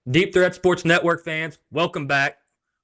Deep Threat Sports Network fans, welcome back.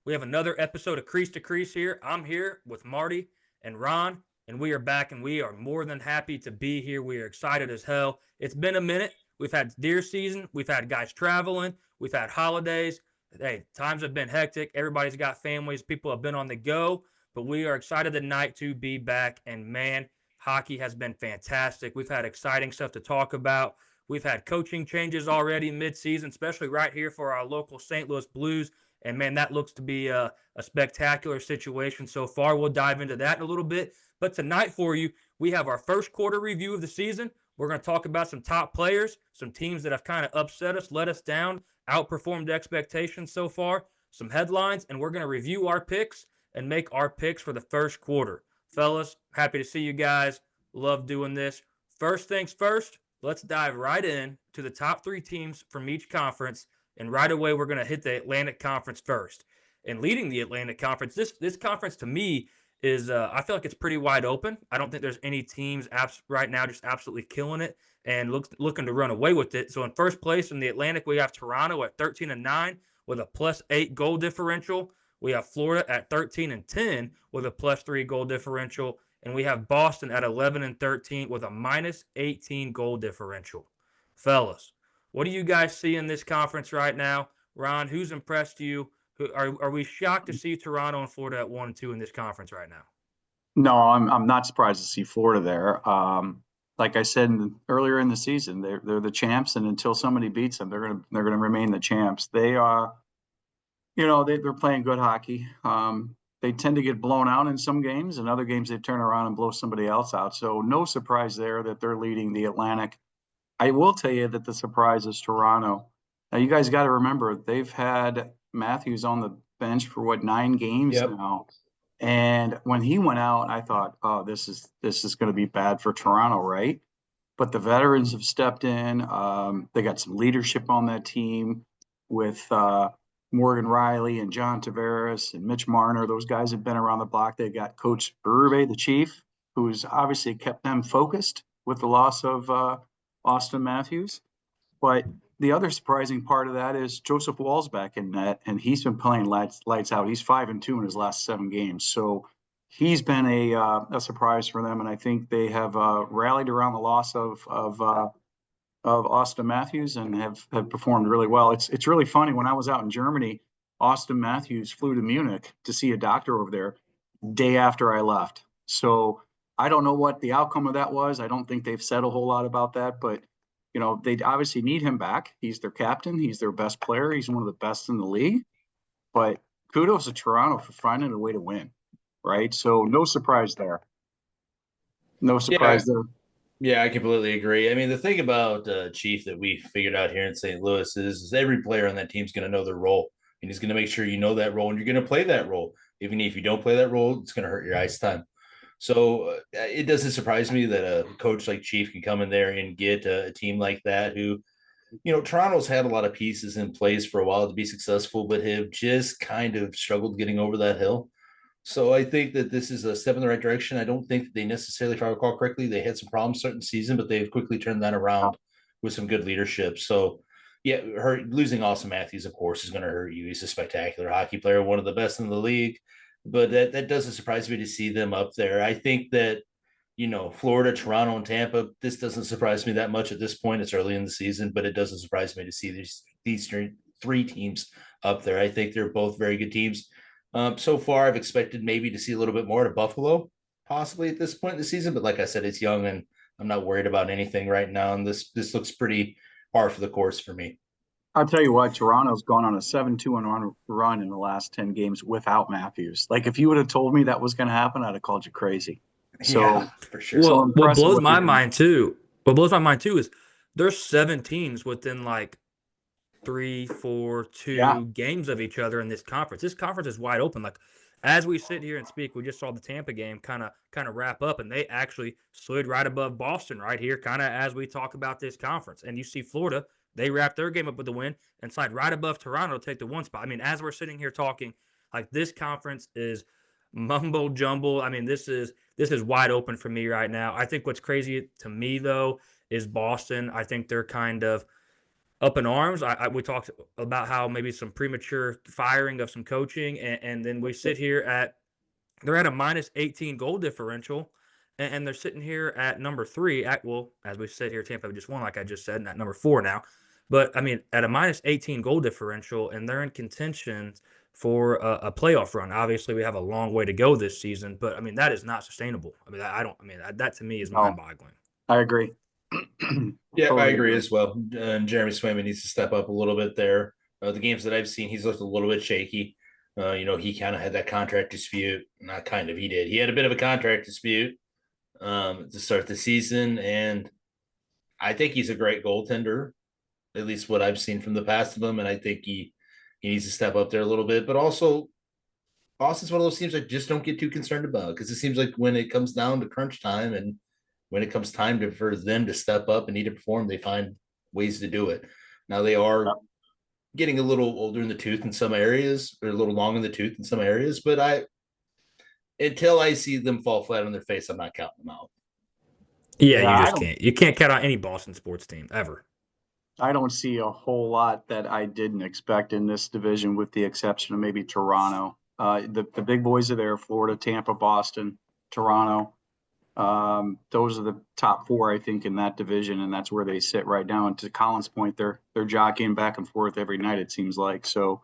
We have another episode of Crease to Crease here. I'm here with Marty and Ron, and we are back, and we are more than happy to be here. We are excited as hell. It's been a minute. We've had deer season. We've had guys traveling. We've had holidays. Hey, times have been hectic. Everybody's got families. People have been on the go, but we are excited tonight to be back. And man, hockey has been fantastic. We've had exciting stuff to talk about. We've had coaching changes already mid-season, especially right here for our local St. Louis Blues. And, man, that looks to be a spectacular situation so far. We'll dive into that in a little bit. But tonight for you, we have our first quarter review of the season. We're going to talk about some top players, some teams that have kind of upset us, let us down, outperformed expectations so far, some headlines, and we're going to review our picks and make our picks for the first quarter. Fellas, happy to see you guys. Love doing this. First things first, let's dive right in to the top three teams from each conference. And right away, we're going to hit the Atlantic Conference first. And leading the Atlantic Conference, this conference to me is I feel like it's pretty wide open. I don't think there's any teams right now just absolutely killing it and looking to run away with it. So in first place in the Atlantic, we have Toronto at 13-9 with a +8 goal differential. We have Florida at 13-10 with a +3 goal differential. And we have Boston at 11-13 with a -18 goal differential. Fellas, what do you guys see in this conference right now? Ron, who's impressed you? Are we shocked to see Toronto and Florida at 1-2 in this conference right now? No, I'm not surprised to see Florida there. Like I said earlier in the season, they're the champs, and until somebody beats them, they're gonna remain the champs. They are, they're playing good hockey. They tend to get blown out in some games, and other games they turn around and blow somebody else out. So no surprise there that they're leading the Atlantic. I will tell you that the surprise is Toronto. Now you guys got to remember they've had Matthews on the bench for what 9 games Yep. now. And when he went out, I thought, oh, this is going to be bad for Toronto, right? But the veterans have stepped in. They got some leadership on that team with Morgan Riley and John Tavares and Mitch Marner. Those guys have been around the block. They got Coach Berube, the chief, who's obviously kept them focused with the loss of Austin Matthews. But the other surprising part of that is Joseph Wall's back in net, and he's been playing lights out. He's 5-2 in his last 7 games, so he's been a surprise for them. And I think they have rallied around the loss of Austin Matthews and have performed really well. It's really funny. When I was out in Germany, Austin Matthews flew to Munich to see a doctor over there day after I left. So I don't know what the outcome of that was. I don't think they've said a whole lot about that, but they obviously need him back. He's their captain. He's their best player. He's one of the best in the league. But kudos to Toronto for finding a way to win, right? So no surprise there. No Yeah, surprise there. yeah, I completely agree. I mean, the thing about Chief that we figured out here in St. Louis is every player on that team is going to know their role, and he's going to make sure you know that role, and you're going to play that role. Even if you don't play that role, it's going to hurt your ice time. So it doesn't surprise me that a coach like Chief can come in there and get a team like that who, Toronto's had a lot of pieces in place for a while to be successful, but have just kind of struggled getting over that hill. So I think that this is a step in the right direction. I don't think that they necessarily, if I recall correctly, they had some problems starting the season, but they've quickly turned that around with some good leadership. So yeah, losing Austin Matthews, of course, is going to hurt you. He's a spectacular hockey player, one of the best in the league. But that doesn't surprise me to see them up there. I think that, Florida, Toronto, and Tampa, this doesn't surprise me that much at this point. It's early in the season, but it doesn't surprise me to see these three teams up there. I think they're both very good teams. So far, I've expected maybe to see a little bit more to Buffalo, possibly at this point in the season. But like I said, it's young, and I'm not worried about anything right now. And this looks pretty par for the course for me. I'll tell you what, Toronto's gone on a 7-2 run in the last 10 games without Matthews. Like, if you would have told me that was going to happen, I'd have called you crazy. So, Yeah, for sure. so Well, what impressive blows what they're my doing. mind too, is there's 7 teams within like 3, 4, Yeah. 2 games of each other in this conference. This conference is wide open. Like as we sit here and speak, we just saw the Tampa game kind of wrap up, and they actually slid right above Boston right here, kind of as we talk about this conference. And you see Florida, they wrapped their game up with a win and slide right above Toronto to take the 1 spot. I mean, as we're sitting here talking, like this conference is mumbo jumble. I mean, this is wide open for me right now. I think what's crazy to me though is Boston. I think they're kind of up in arms. We talked about how maybe some premature firing of some coaching, and then we sit here at they're at a minus 18 goal differential, and they're sitting here at number 3. Well, as we sit here, Tampa just won, like I just said, and at number 4 now. But I mean, at a minus 18 goal differential, and they're in contention for a playoff run. Obviously, we have a long way to go this season, but I mean that is not sustainable. I mean, I don't. I mean that to me is No, mind-boggling. I agree. Yeah, I Totally agree as well. Jeremy Swayman needs to step up a little bit there. The games that I've seen, he's looked a little bit shaky. He kind of had that contract dispute. Not kind of, he did. He had a bit of a contract dispute to start the season, and I think he's a great goaltender, at least what I've seen from the past of him. And I think he needs to step up there a little bit. But also, Boston's one of those teams I just don't get too concerned about, because it seems like when it comes down to crunch time and when it comes time for them to step up and need to perform, they find ways to do it. Now they are getting a little older in the tooth in some areas, or a little long in the tooth in some areas, but until I see them fall flat on their face, I'm not counting them out. Yeah, Yeah, you just can't. You can't count on any Boston sports team ever. I don't see a whole lot that I didn't expect in this division, with the exception of maybe Toronto. The big boys are there: Florida, Tampa, Boston, Toronto. Those are the top 4, I think, in that division, and that's where they sit right now. And to Colin's point, they're jockeying back and forth every night, it seems like. So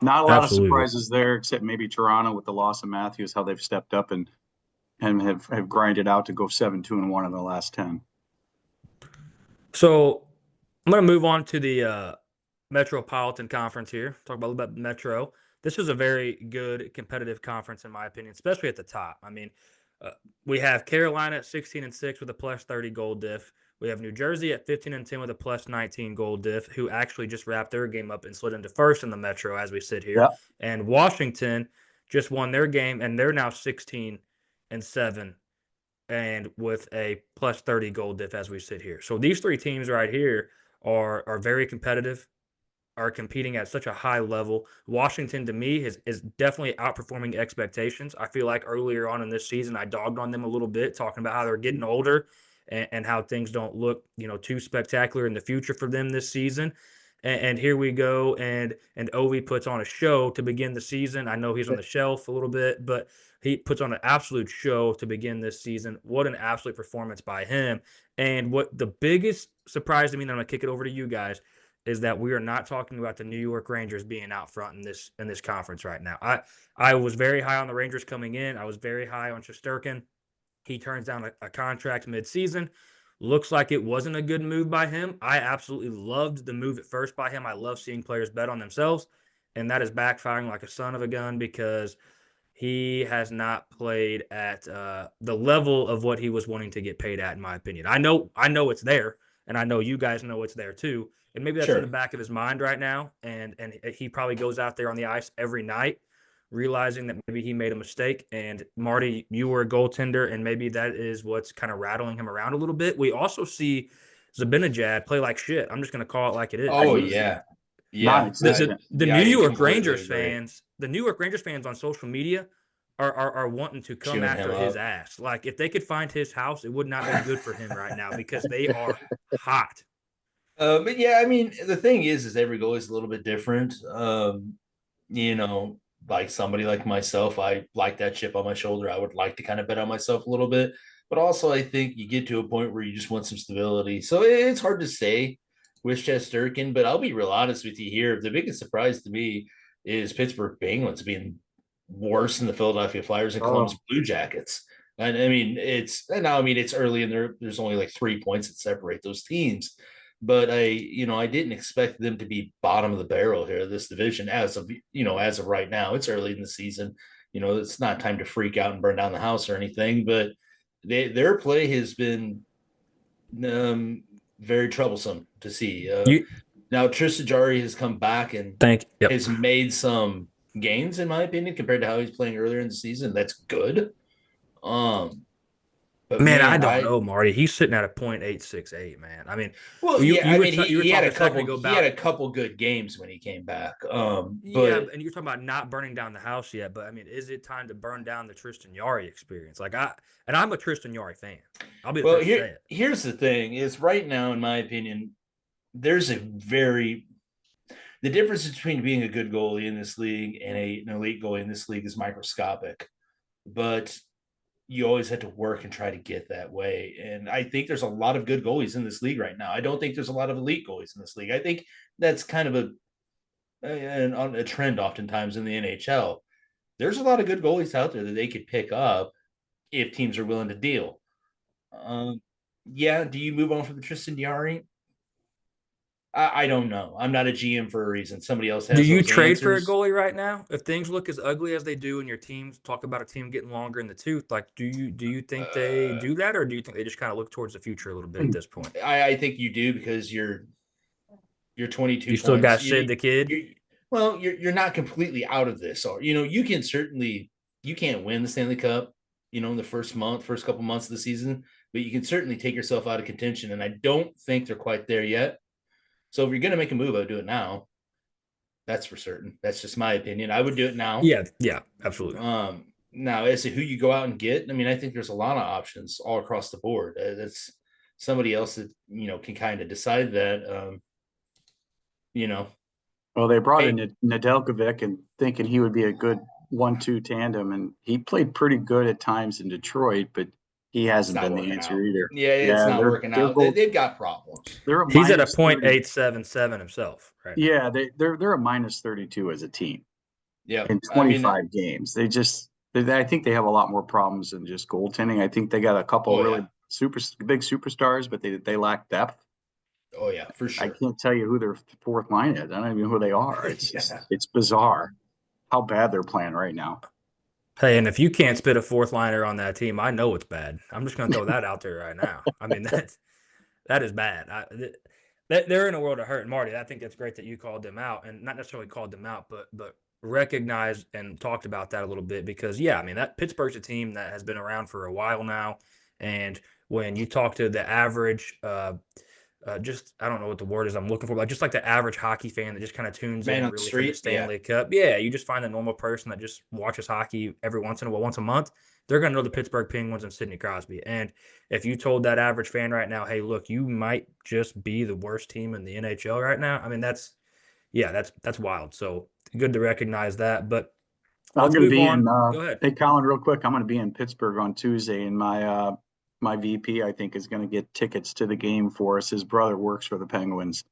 not a lot of Absolutely. surprises there, except maybe Toronto with the loss of Matthews, how they've stepped up and have grinded out to go 7-2-1 in the last 10. So I'm going to move on to the Metropolitan Conference here. Talk about a little bit Metro. This is a very good competitive conference in my opinion, especially at the top. I mean, we have Carolina at 16-6 with a plus 30 goal diff. We have New Jersey at 15-10 with a plus 19 goal diff, who actually just wrapped their game up and slid into first in the Metro as we sit here. Yeah. And Washington just won their game, and they're now 16-7 and with a plus 30 goal diff as we sit here. So these 3 teams right here are very competitive, are competing at such a high level. Washington, to me, is definitely outperforming expectations. I feel like earlier on in this season, I dogged on them a little bit, talking about how they're getting older and how things don't look, too spectacular in the future for them this season. And here we go, and Ovi puts on a show to begin the season. I know he's on the shelf a little bit, but he puts on an absolute show to begin this season. What an absolute performance by him. And what the biggest surprise to me, and I'm going to kick it over to you guys, is that we are not talking about the New York Rangers being out front in this conference right now. I was very high on the Rangers coming in. I was very high on Shesterkin. He turns down a contract midseason. Looks like it wasn't a good move by him. I absolutely loved the move at first by him. I love seeing players bet on themselves, and that is backfiring like a son of a gun, because he has not played at the level of what he was wanting to get paid at, in my opinion. I know it's there, and I know you guys know it's there too. And maybe that's in the back of his mind right now, and he probably goes out there on the ice every night realizing that maybe he made a mistake. And Marty, you were a goaltender, and maybe that is what's kind of rattling him around a little bit. We also see Zibanejad play like shit. I'm just going to call it like it is. Oh, yeah. Yeah. The I New York completely Rangers agree. fans, the New York Rangers fans on social media are wanting to come Chewing after him his up. ass. Like, if they could find his house, it would not be good for him right now, because they are hot. But yeah, I mean, the thing is every goal is a little bit different. Like somebody like myself, I like that chip on my shoulder. I would like to kind of bet on myself a little bit, but also I think you get to a point where you just want some stability. So it's hard to say with Shesterkin, but I'll be real honest with you here. The biggest surprise to me is Pittsburgh Penguins being worse than the Philadelphia Flyers and Columbus Blue Jackets. And I mean, it's early and there's only like 3 points that separate those teams. But I didn't expect them to be bottom of the barrel here, this division, as of right now. It's early in the season. It's not time to freak out and burn down the house or anything, but their play has been very troublesome to see. Now Tristan Jarry has come back and has made some gains, in my opinion, compared to how he's playing earlier in the season. That's good. But man, I don't know, Marty. He's sitting at a .868, man. I mean, he had a couple good games when he came back. And you're talking about not burning down the house yet, but I mean, is it time to burn down the Tristan Jarry experience? I'm a Tristan Jarry fan. I'll be the first to say it. Here's the thing: is right now, in my opinion, there's the difference between being a good goalie in this league and an elite goalie in this league is microscopic. But you always had to work and try to get that way. And I think there's a lot of good goalies in this league right now. I don't think there's a lot of elite goalies in this league. I think that's kind of a trend oftentimes in the NHL. There's a lot of good goalies out there that they could pick up if teams are willing to deal. Yeah, do you move on from the Tristan Yarry? I don't know. I'm not a GM for a reason. Somebody else Do has you those trade for a answers. goalie right now? If things look as ugly as they do in your teams, talk about a team getting longer in the tooth. Like, do you think they do that, or do you think they just kind of look towards the future a little bit at this point? I think you do because you're 22 You still points. got Sid the kid. You're not completely out of this. Or you can't win the Stanley Cup, in the first couple months of the season, but you can certainly take yourself out of contention. And I don't think they're quite there yet. So if you're going to make a move, I would do it now. That's for certain. That's just my opinion. I would do it now. Yeah, absolutely. Now as to who you go out and get, I mean, I think there's a lot of options all across the board. That's somebody else that can kind of decide that. Well, they brought in Nedeljkovic and thinking he would be a good 1-2 tandem, and he played pretty good at times in Detroit, but he hasn't been the answer either. Yeah, it's not working out. They've got problems. He's at a .877 himself, right? Yeah, they're a -32 as a team. Yeah, in 25 games. I think they have a lot more problems than just goaltending. I think they got a couple big superstars, but they lack depth. Oh yeah, for sure. I can't tell you who their fourth line is. I don't even know who they are. It's bizarre how bad they're playing right now. Hey, and if you can't spit a fourth liner on that team, I know it's bad. I'm just going to throw that out there right now. I mean, that is bad. They're in a world of hurt. And Marty, I think that's great that you called them out, and not necessarily called them out, but recognized and talked about that a little bit because, yeah, I mean, that Pittsburgh's a team that has been around for a while now. And when you talk to the average I don't know what the word is I'm looking for, but just like the average hockey fan that just kind of tunes in really for the Stanley Cup. Yeah, you just find a normal person that just watches hockey every once in a while, once a month. They're going to know the Pittsburgh Penguins and Sidney Crosby. And if you told that average fan right now, hey, look, you might just be the worst team in the NHL right now. I mean, that's wild. So good to recognize that. But I'm going to be in. Go ahead. Hey, Colin, real quick, I'm going to be in Pittsburgh on Tuesday, and my VP, I think, is going to get tickets to the game for us. His brother works for the Penguins,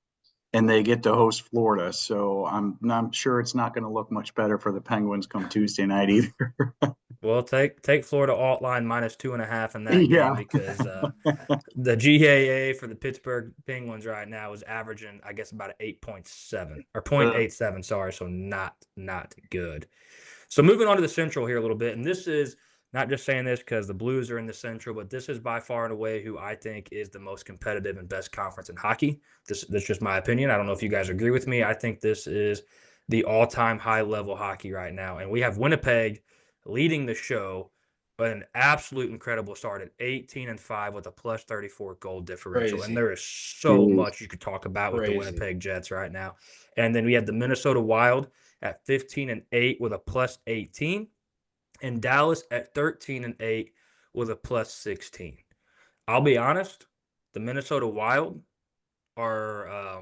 and they get to host Florida. So I'm sure it's not going to look much better for the Penguins come Tuesday night either. Well, take Florida alt line -2.5 in that game because the GAA for the Pittsburgh Penguins right now is averaging, I guess, about an 8.7 or 0.87. Sorry, so not good. So moving on to the Central here a little bit, and this is not just saying this because the Blues are in the Central, but this is by far and away who I think is the most competitive and best conference in hockey. That's just my opinion. I don't know if you guys agree with me. I think this is the all-time high-level hockey right now, and we have Winnipeg leading the show, but an absolute incredible start at 18-5 with a +34 goal differential. Crazy. And there is so much you could talk about with the Winnipeg Jets right now. And then we have the Minnesota Wild at 15-8 with a +18, and Dallas at 13-8 with a +16. I'll be honest, the Minnesota Wild are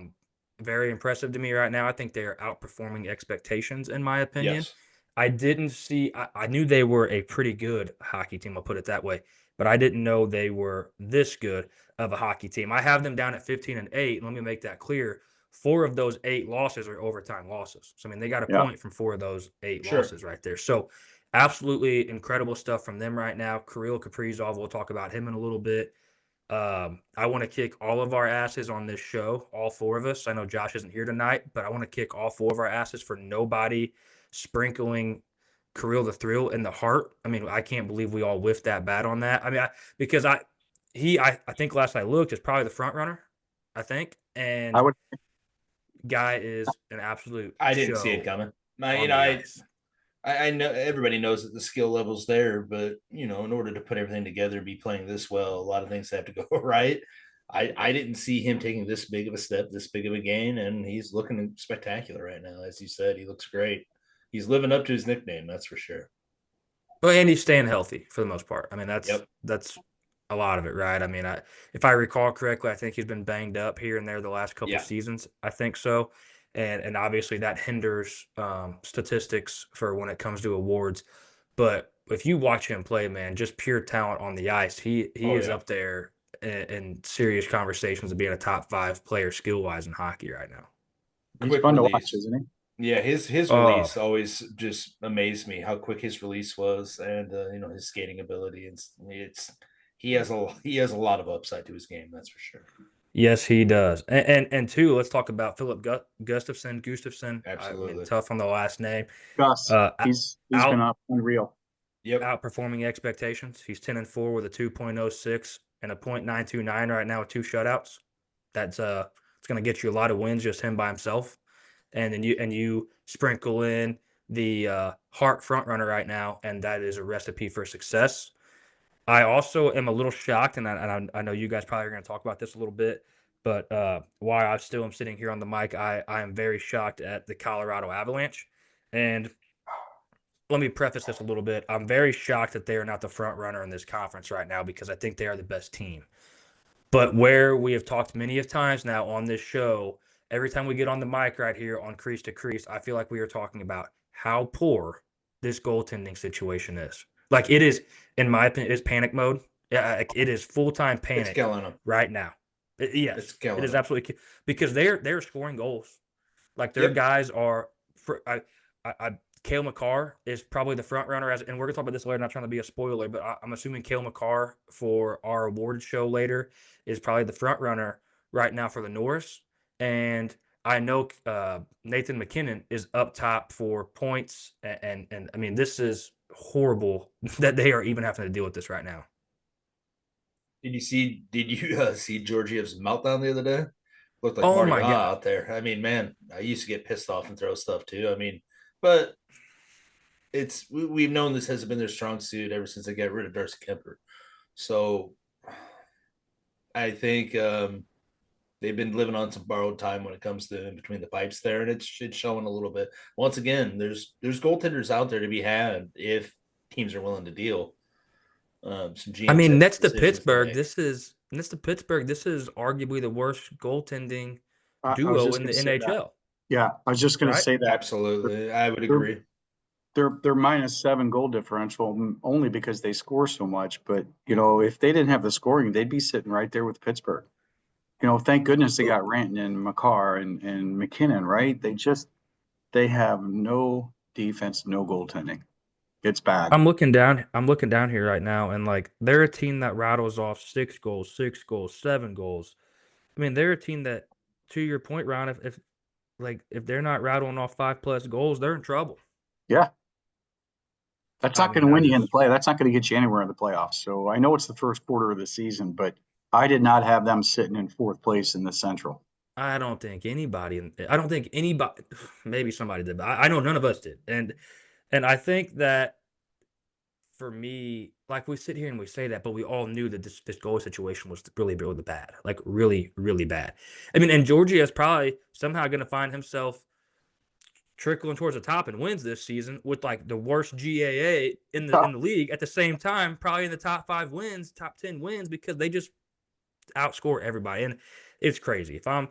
very impressive to me right now. I think they are outperforming expectations, in my opinion. Yes. I didn't see – I knew they were a pretty good hockey team, I'll put it that way, but I didn't know they were this good of a hockey team. I have them down at 15-8. Let me make that clear. 4 of those 8 losses are overtime losses. So, I mean, they got a point from 4 of those 8 losses right there. So, absolutely incredible stuff from them right now. Kirill Kaprizov, we'll talk about him in a little bit. I want to kick all of our asses on this show, all 4 of us. I know Josh isn't here tonight, but I want to kick all 4 of our asses for nobody sprinkling Kirill the Thrill in the heart. I mean, I can't believe we all whiffed that bad on that. I mean, because I think last I looked is probably the front runner, I think. And guy is an absolute I didn't see it coming. I know everybody knows that the skill level's there, but in order to put everything together, be playing this well, a lot of things have to go right. I didn't see him taking this big of a step, this big of a gain, and he's looking spectacular right now. As you said, he looks great. He's living up to his nickname, that's for sure. Well, and he's staying healthy for the most part. I mean, that's A lot of it, right? I mean, if I recall correctly, I think he's been banged up here and there the last couple Yeah. seasons. I think so, and obviously that hinders statistics for when it comes to awards. But if you watch him play, man, just pure talent on the ice, he Oh is yeah. up there in serious conversations of being a top 5 player skill wise in hockey right now. He's Quick fun to watch, release. isn't he? Yeah, his Oh, release always just amazed me how quick his release was, and his skating ability. It's he has a lot of upside to his game, that's for sure. yes, he does. And two, let's talk about Philip Gustafson. I mean, Absolutely. tough on the last name. Gus, Uh, he's been out unreal. Yep. outperforming expectations. He's 10-4 with a 2.06 and a .929 right now with 2 shutouts. That's it's going to get you a lot of wins just him by himself. And then you sprinkle in the Hart front runner right now, and that is a recipe for success. I also am a little shocked, and I know you guys probably are going to talk about this a little bit, but while I still am sitting here on the mic, I am very shocked at the Colorado Avalanche. And let me preface this a little bit. I'm very shocked that they are not the front runner in this conference right now because I think they are the best team. But where we have talked many of times now on this show, every time we get on the mic right here on Crease to Crease, I feel like we are talking about how poor this goaltending situation is. Like it is, in my opinion, it is panic mode. Yeah, like it is full-time It's panic killing him. right now. It's Yes, it killing is him. absolutely because they're scoring goals. Like their Yep. guys are. Cale Makar is probably the front runner, and we're gonna talk about this later. Not trying to be a spoiler, but I'm assuming Cale Makar for our awarded show later is probably the front runner right now for the Norris. And I know Nathan McKinnon is up top for points, and I mean this is horrible that they are even having to deal with this right now. Did you see Georgiev's meltdown the other day? Looked like Oh Marty my Ha god! out there. I mean, man, I used to get pissed off and throw stuff too. I mean, but we've known this hasn't been their strong suit ever since they got rid of Darcy Kemper. So I think they've been living on some borrowed time when it comes to in between the pipes there, and it's showing a little bit. Once again, there's goaltenders out there to be had if teams are willing to deal. Some I GMs mean, have next some to decisions to Pittsburgh, make. this is arguably the worst goaltending I was duo just in going the to say that. NHL, Yeah, I was just going to right? say that. Absolutely, I would They're agree. they're -7 goal differential only because they score so much. But if they didn't have the scoring, they'd be sitting right there with Pittsburgh. Thank goodness they got Ranton and Makar and McKinnon, right? They have no defense, no goaltending. It's bad. I'm looking down here right now, and like they're a team that rattles off 6 goals, 6 goals, 7 goals. I mean, they're a team that, to your point, Ron, if they're not rattling off 5+ goals, they're in trouble. Yeah, that's I not going mean, to I win you in the just play. That's not going to get you anywhere in the playoffs. So I know it's the first quarter of the season, but I did not have them sitting in fourth place in the Central. I don't think anybody, maybe somebody did, but I know none of us did, and I think that for me, like we sit here and we say that, but we all knew that this goal situation was really, really bad, like really, really bad. I mean, and Georgia is probably somehow going to find himself trickling towards the top and wins this season with like the worst GAA in the league. At the same time, probably in the top 5 wins, top 10 wins because they just outscore everybody, and it's crazy. If I'm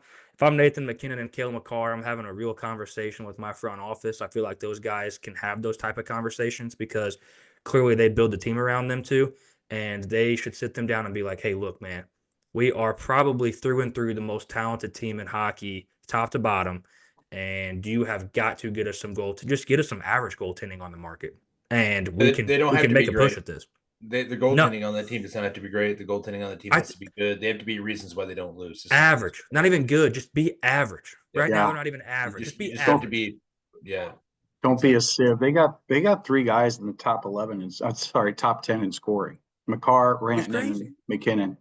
Nathan McKinnon and Cale Makar, I'm having a real conversation with my front office. I feel like those guys can have those type of conversations because clearly they build the team around them too, and they should sit them down and be like, "Hey, look, man, we are probably through and through the most talented team in hockey, top to bottom, and you have got to get us some goal to just get us some average goaltending on the market, and we They can don't we have can to be make a push great. at this." The No, goaltending on that team does not have to be great. The goaltending on the team I has to be good. They have to be reasons why they don't lose. It's not reasons average, why not they even lose. good, just be average. Yep. Right now, Yeah, they're not even You average. just Just you be just have to average. be, yeah, don't be a exactly. sieve. They got three guys in the top 11 and sorry, top 10 in scoring. Makar, It's Rantanen, crazy. and McKinnon,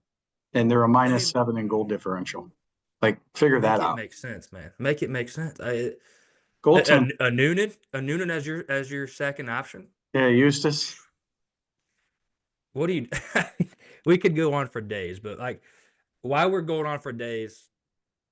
and they're a I mean, -7 in goal differential. Like, figure that make it out. make sense, man. Make it make sense. Goaltend, A Noonan as your second option. yeah, Eustace. What do you? We could go on for days, but like while we're going on for days,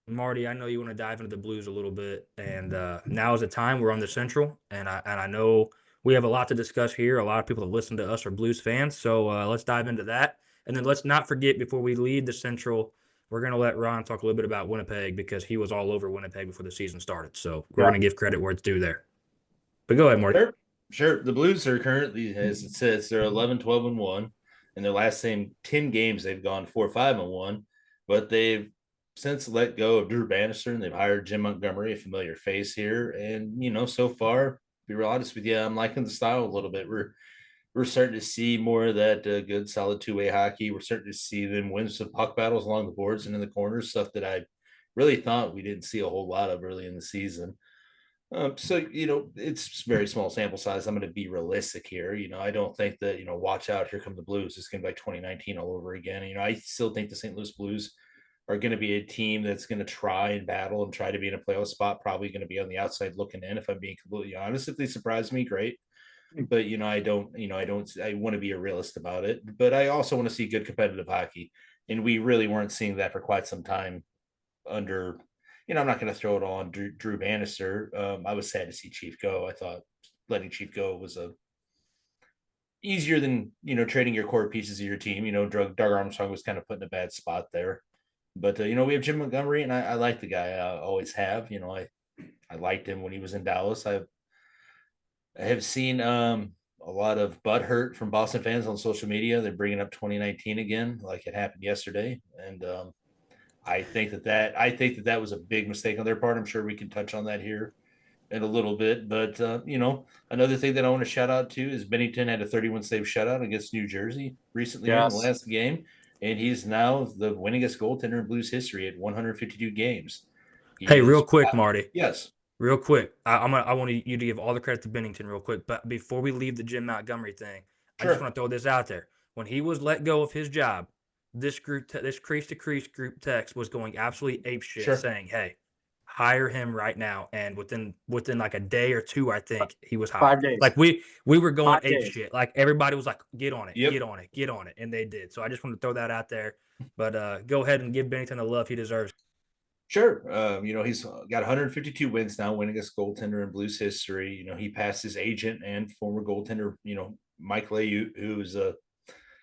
Marty, I know you want to dive into the Blues a little bit, and now is the time. We're on the Central, and I know we have a lot to discuss here. A lot of people that listen to us are Blues fans, so let's dive into that. And then let's not forget, before we leave the Central, we're going to let Ron talk a little bit about Winnipeg because he was all over Winnipeg before the season started. So we're going to give credit where it's due there. But go ahead, Marty. Sure. The Blues are currently, as it says, they're 11, 12, and 1. In their last 10 games, they've gone 4, 5, and 1. But they've since let go of Drew Bannister, and they've hired Jim Montgomery, a familiar face here. And, so far, to be real honest with you, I'm liking the style a little bit. We're starting to see more of that good, solid two-way hockey. We're starting to see them win some puck battles along the boards and in the corners, stuff that I really thought we didn't see a whole lot of early in the season. So, it's very small sample size. I'm going to be realistic here. I don't think that, watch out, here come the Blues. It's going to be like 2019 all over again. I still think the St. Louis Blues are going to be a team that's going to try and battle and try to be in a playoff spot, probably going to be on the outside looking in, if I'm being completely honest. If they surprise me, great. But, I want to be a realist about it. But I also want to see good competitive hockey. And we really weren't seeing that for quite some time under – I'm not going to throw it all on Drew Bannister. I was sad to see Chief go. I thought letting Chief go was easier than, trading your core pieces of your team. Doug Armstrong was kind of put in a bad spot there. But, we have Jim Montgomery, and I like the guy. I always have. I liked him when he was in Dallas. I have seen a lot of butthurt from Boston fans on social media. They're bringing up 2019 again, like it happened yesterday. And I think that was a big mistake on their part. I'm sure we can touch on that here in a little bit. But, another thing that I want to shout out to is Bennington had a 31 save shutout against New Jersey recently in the last game. And he's now the winningest goaltender in Blues history at 152 games. Real quick, Marty. Yes. Real quick. I want you to give all the credit to Bennington real quick. But before we leave the Jim Montgomery thing, sure. I just want to throw this out there. When he was let go of his job, this Crease to Crease group text was going absolutely apeshit, saying, "Hey, hire him right now." And within like a day or two, I think he was hired. 5 days. Like we were going apeshit. Like everybody was like, "Get on it, get on it, get on it," and they did. So I just want to throw that out there. But go ahead and give Bennington the love he deserves. Sure. He's got 152 wins now, winningest goaltender in Blues history. He passed his agent and former goaltender, Mike Lay, who's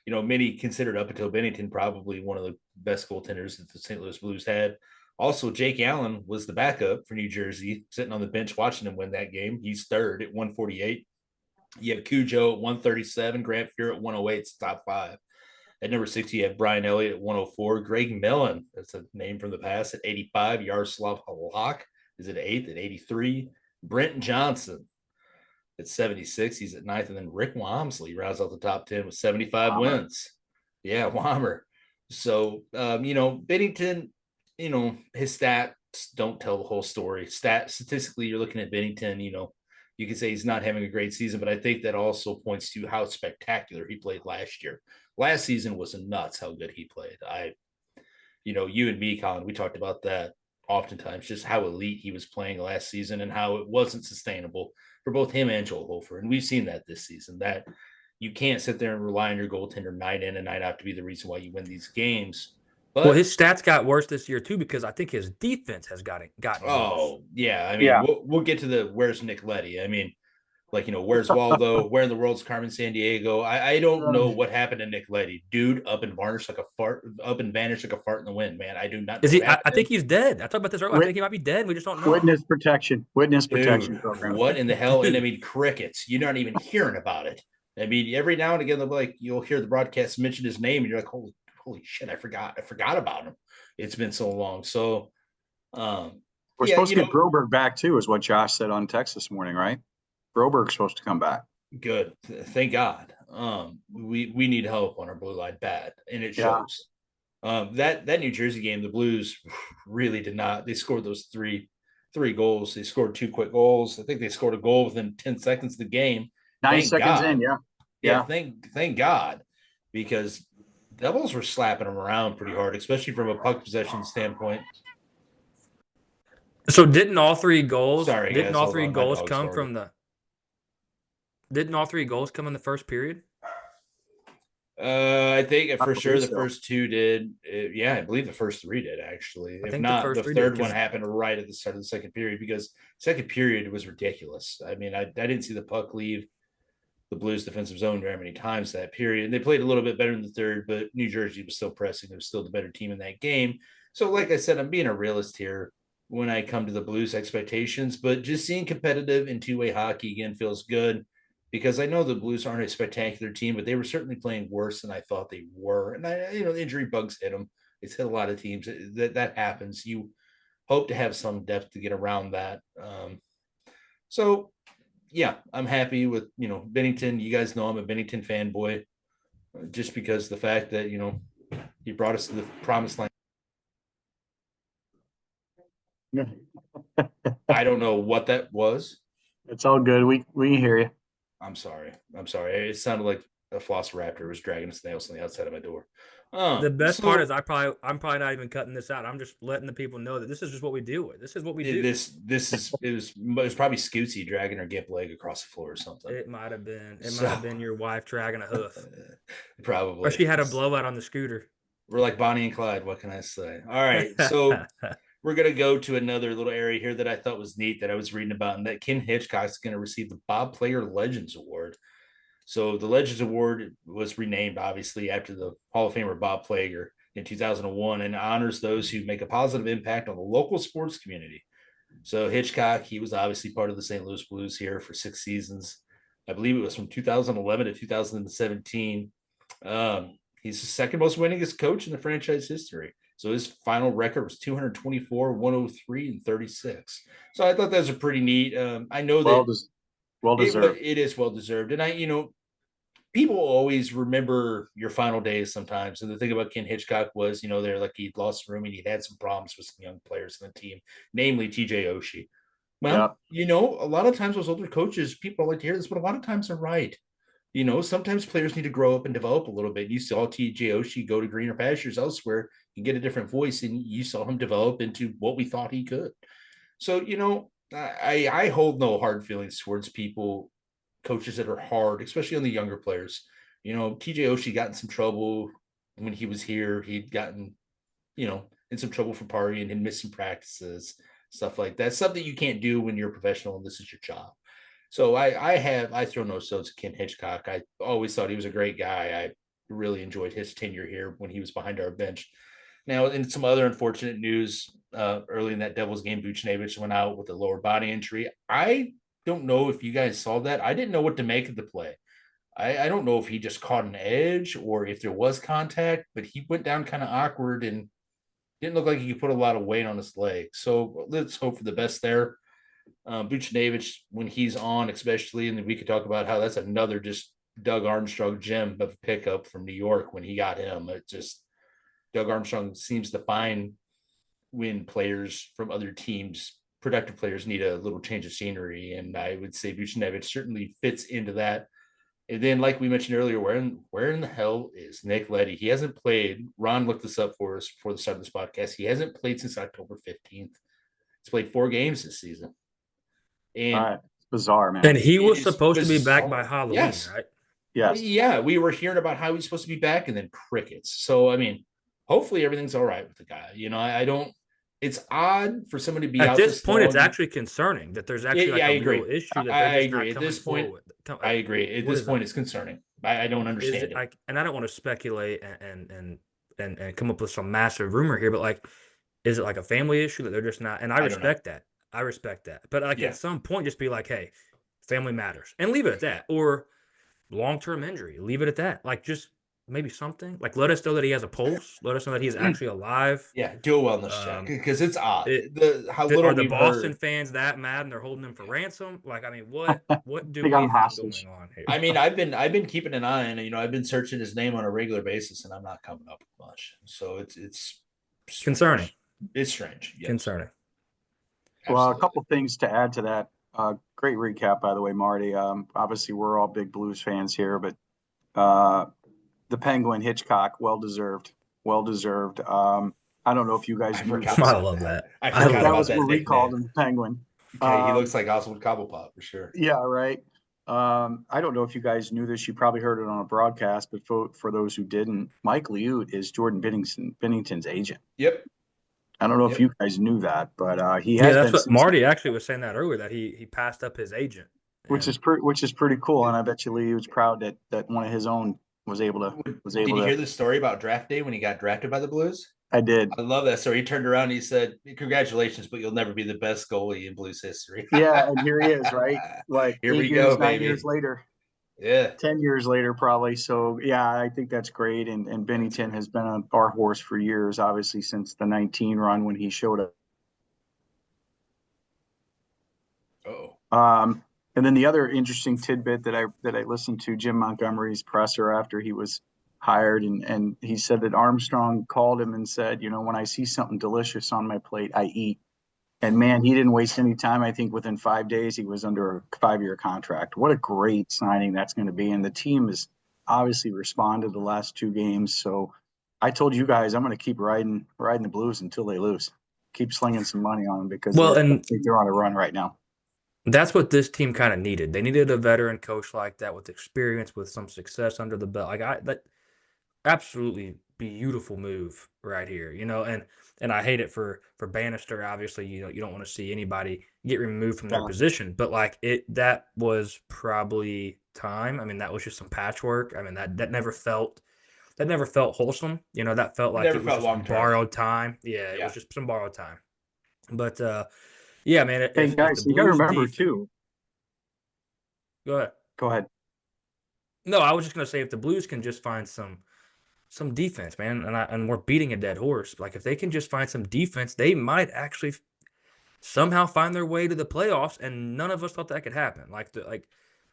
many considered up until Bennington probably one of the best goaltenders that the St. Louis Blues had. Also, Jake Allen was the backup for New Jersey, sitting on the bench watching him win that game. He's third at 148. You have Cujo at 137, Grant Fuhr at 108. It's top five. At number 60, you have Brian Elliott at 104. Greg Millen, that's a name from the past, at 85. Yaroslav Halak is at 8th at 83. Brent Johnson at 76. He's at 9th. And then Rick Wamsley rounds out the top 10 with 75 wins. Yeah, Wammer. So, Bennington, his stats don't tell the whole story. Statistically, you're looking at Bennington, you could say he's not having a great season, but I think that also points to how spectacular he played last year. Last season was nuts how good he played. You and me, Colin, we talked about that oftentimes, just how elite he was playing last season and how it wasn't sustainable for both him and Joel Hofer. And we've seen that this season, that you can't sit there and rely on your goaltender night in and night out to be the reason why you win these games. But his stats got worse this year too, because I think his defense has gotten worse. Yeah. I mean, we'll get to the where's Nick Leddy. I mean, where's Waldo? Where in the world's Carmen Sandiego? I don't know what happened to Nick Leddy. Dude, up and vanished like a fart in the wind, man. I do not know. Is he? I think he's dead. I talked about this earlier. I think he might be dead. We just don't know. Witness protection program. What in the hell? And I mean, crickets. You're not even hearing about it. I mean, every now and again, they'll be like, you'll hear the broadcast mention his name, and you're like, holy shit, I forgot about him. It's been so long. So, we're supposed to get Broberg back too, is what Josh said on text this morning, right? Broberg's supposed to come back. Good. Thank God. We need help on our blue line bad, and it shows. That New Jersey game, the Blues really did not. They scored those three goals. They scored 2 quick goals. I think they scored a goal within 10 seconds of the game. 9 seconds in, yeah. Thank God, because Devils were slapping them around pretty hard, especially from a puck possession standpoint. So didn't all 3 goals? Sorry, didn't guys, all 3 goals come sorry. from the? Didn't all 3 goals come in the first period? I think for sure the first 2 did. I believe the first 3 did, actually. If not, the third one happened right at the start of the second period, because second period was ridiculous. I mean, I didn't see the puck leave the Blues defensive zone very many times that period. And they played a little bit better in the third, but New Jersey was still pressing. It was still the better team in that game. So, like I said, I'm being a realist here when I come to the Blues expectations, but just seeing competitive and two-way hockey again feels good because I know the Blues aren't a spectacular team, but they were certainly playing worse than I thought they were. And the injury bugs hit them. It's hit a lot of teams. That happens. You hope to have some depth to get around that. So yeah, I'm happy with, Bennington. You guys know I'm a Bennington fanboy just because the fact that, he brought us to the promised land. I don't know what that was. It's all good. We can hear you. I'm sorry. It sounded like a velociraptor was dragging snails on the outside of my door. The best part is I'm probably not even cutting this out. I'm just letting the people know that this is just what we deal with. This is what we do. It was probably Scootsy dragging her gimp leg across the floor or something. It might have been. It might have been your wife dragging a hoof. Probably. Or she had a blowout on the scooter. We're like Bonnie and Clyde. What can I say? All right. So we're going to go to another little area here that I thought was neat that I was reading about, and that Ken Hitchcock is going to receive the Bob Player Legends Award. So the Legends Award was renamed, obviously, after the Hall of Famer Bob Plager in 2001 and honors those who make a positive impact on the local sports community. So Hitchcock, he was obviously part of the St. Louis Blues here for 6 seasons. I believe it was from 2011 to 2017. He's the second most winningest coach in the franchise history. So his final record was 224, 103, and 36. So I thought that was a pretty neat. I know that well deserved. It is well deserved. And people always remember your final days sometimes. And the thing about Ken Hitchcock was, they're like he'd lost room and he'd had some problems with some young players in the team, namely TJ Oshie. Well, a lot of times those older coaches, people like to hear this, but a lot of times they're right. Sometimes players need to grow up and develop a little bit. You saw TJ Oshie go to greener pastures elsewhere and get a different voice, and you saw him develop into what we thought he could. So, I hold no hard feelings towards coaches that are hard, especially on the younger players. TJ Oshie got in some trouble when he was here. He'd gotten, in some trouble for partying and missed some practices, stuff like that. Stuff that you can't do when you're a professional and this is your job. So I throw no stones at Ken Hitchcock. I always thought he was a great guy. I really enjoyed his tenure here when he was behind our bench. Now, in some other unfortunate news, early in that Devils game, Buchnevich went out with a lower body injury. I don't know if you guys saw that. I didn't know what to make of the play. I don't know if he just caught an edge or if there was contact, but he went down kind of awkward and didn't look like he could put a lot of weight on his leg. So let's hope for the best there. Buchnevich, when he's on, especially, and we could talk about how that's another just Doug Armstrong gem of pickup from New York when he got him. It just Doug Armstrong seems to find when players from other teams, productive players, need a little change of scenery, and I would say Buchnevich certainly fits into that. And then, like we mentioned earlier, where in the hell is Nick Leddy? He hasn't played. Ron looked this up for us before the start of this podcast. He hasn't played since October 15th. He's played 4 games this season. And it's bizarre, man. And he was supposed to be back by Halloween, right? Yes. Yeah, we were hearing about how he's supposed to be back and then crickets. So, hopefully everything's all right with the guy. I don't – it's odd for somebody to be out at this point. It's actually concerning that there's actually a real issue that I agree. At this point, I agree. At this point, it's concerning. I don't understand it. And I don't want to speculate and come up with some massive rumor here, but is it like a family issue that they're just not – and I respect that. I respect that. But at some point, just be like, hey, family matters. And leave it at that. Or long-term injury. Leave it at that. Just maybe something. Let us know that he has a pulse. Let us know that he's actually alive. Yeah, do a wellness check. Because it's odd. Are the Boston fans that mad and they're holding him for ransom? What do we have going on here? I've been keeping an eye on, I've been searching his name on a regular basis, and I'm not coming up with much. So it's concerning. It's strange. Yes. Concerning. Well, a couple things to add to that. Great recap, by the way, Marty. Obviously, we're all big Blues fans here, but the Penguin Hitchcock, well deserved. I don't know if you guys. I love that. That was what we called him, Penguin. Okay, he looks like Oswald Cobblepot for sure. Yeah, right. I don't know if you guys knew this. You probably heard it on a broadcast, but for those who didn't, Mike Liut is Jordan Bennington's agent. Yep. I don't know if you guys knew that, but he has. Yeah, that's what Marty actually was saying that earlier, that he passed up his agent. which And is pretty cool. And I bet you Lee was proud that one of his own was able Did you hear to. the story about draft day when he got drafted by the Blues? I did. I love that story. He turned around and he said, "Congratulations, but you'll never be the best goalie in Blues history." Yeah, and here he is, right? Like Here 8 we go, years, 9 years baby. later, Yeah. 10 years later, probably. So yeah, I think that's great. And Bennington has been on our horse for years, obviously since the 19 run when he showed up. Oh. And then the other interesting tidbit that I listened to Jim Montgomery's presser after he was hired, and he said that Armstrong called him and said, when I see something delicious on my plate, I eat. And man, he didn't waste any time. I think within 5 days, he was under a 5-year contract. What a great signing that's going to be. And the team has obviously responded the last 2 games. So I told you guys I'm going to keep riding the Blues until they lose. Keep slinging some money on them because well, I and think they're on a run right now. that's what this team kind of needed. They needed a veteran coach like that with experience, with some success under the belt. That absolutely beautiful move right here, and I hate it for Bannister. Obviously, you don't want to see anybody get removed from their Yeah. position, but like that was probably time. I mean, that was just some patchwork. I mean, that never felt wholesome. That felt It like never it was felt just long term. borrowed time. Yeah, it Yeah. was just some borrowed time. But yeah, man, Hey if the guys, you got to Blues remember defense, too. go ahead. Go ahead. No, I was just gonna say if the Blues can just find some defense, man, and we're beating a dead horse. Like if they can just find some defense, they might actually somehow find their way to the playoffs. And none of us thought that could happen. Like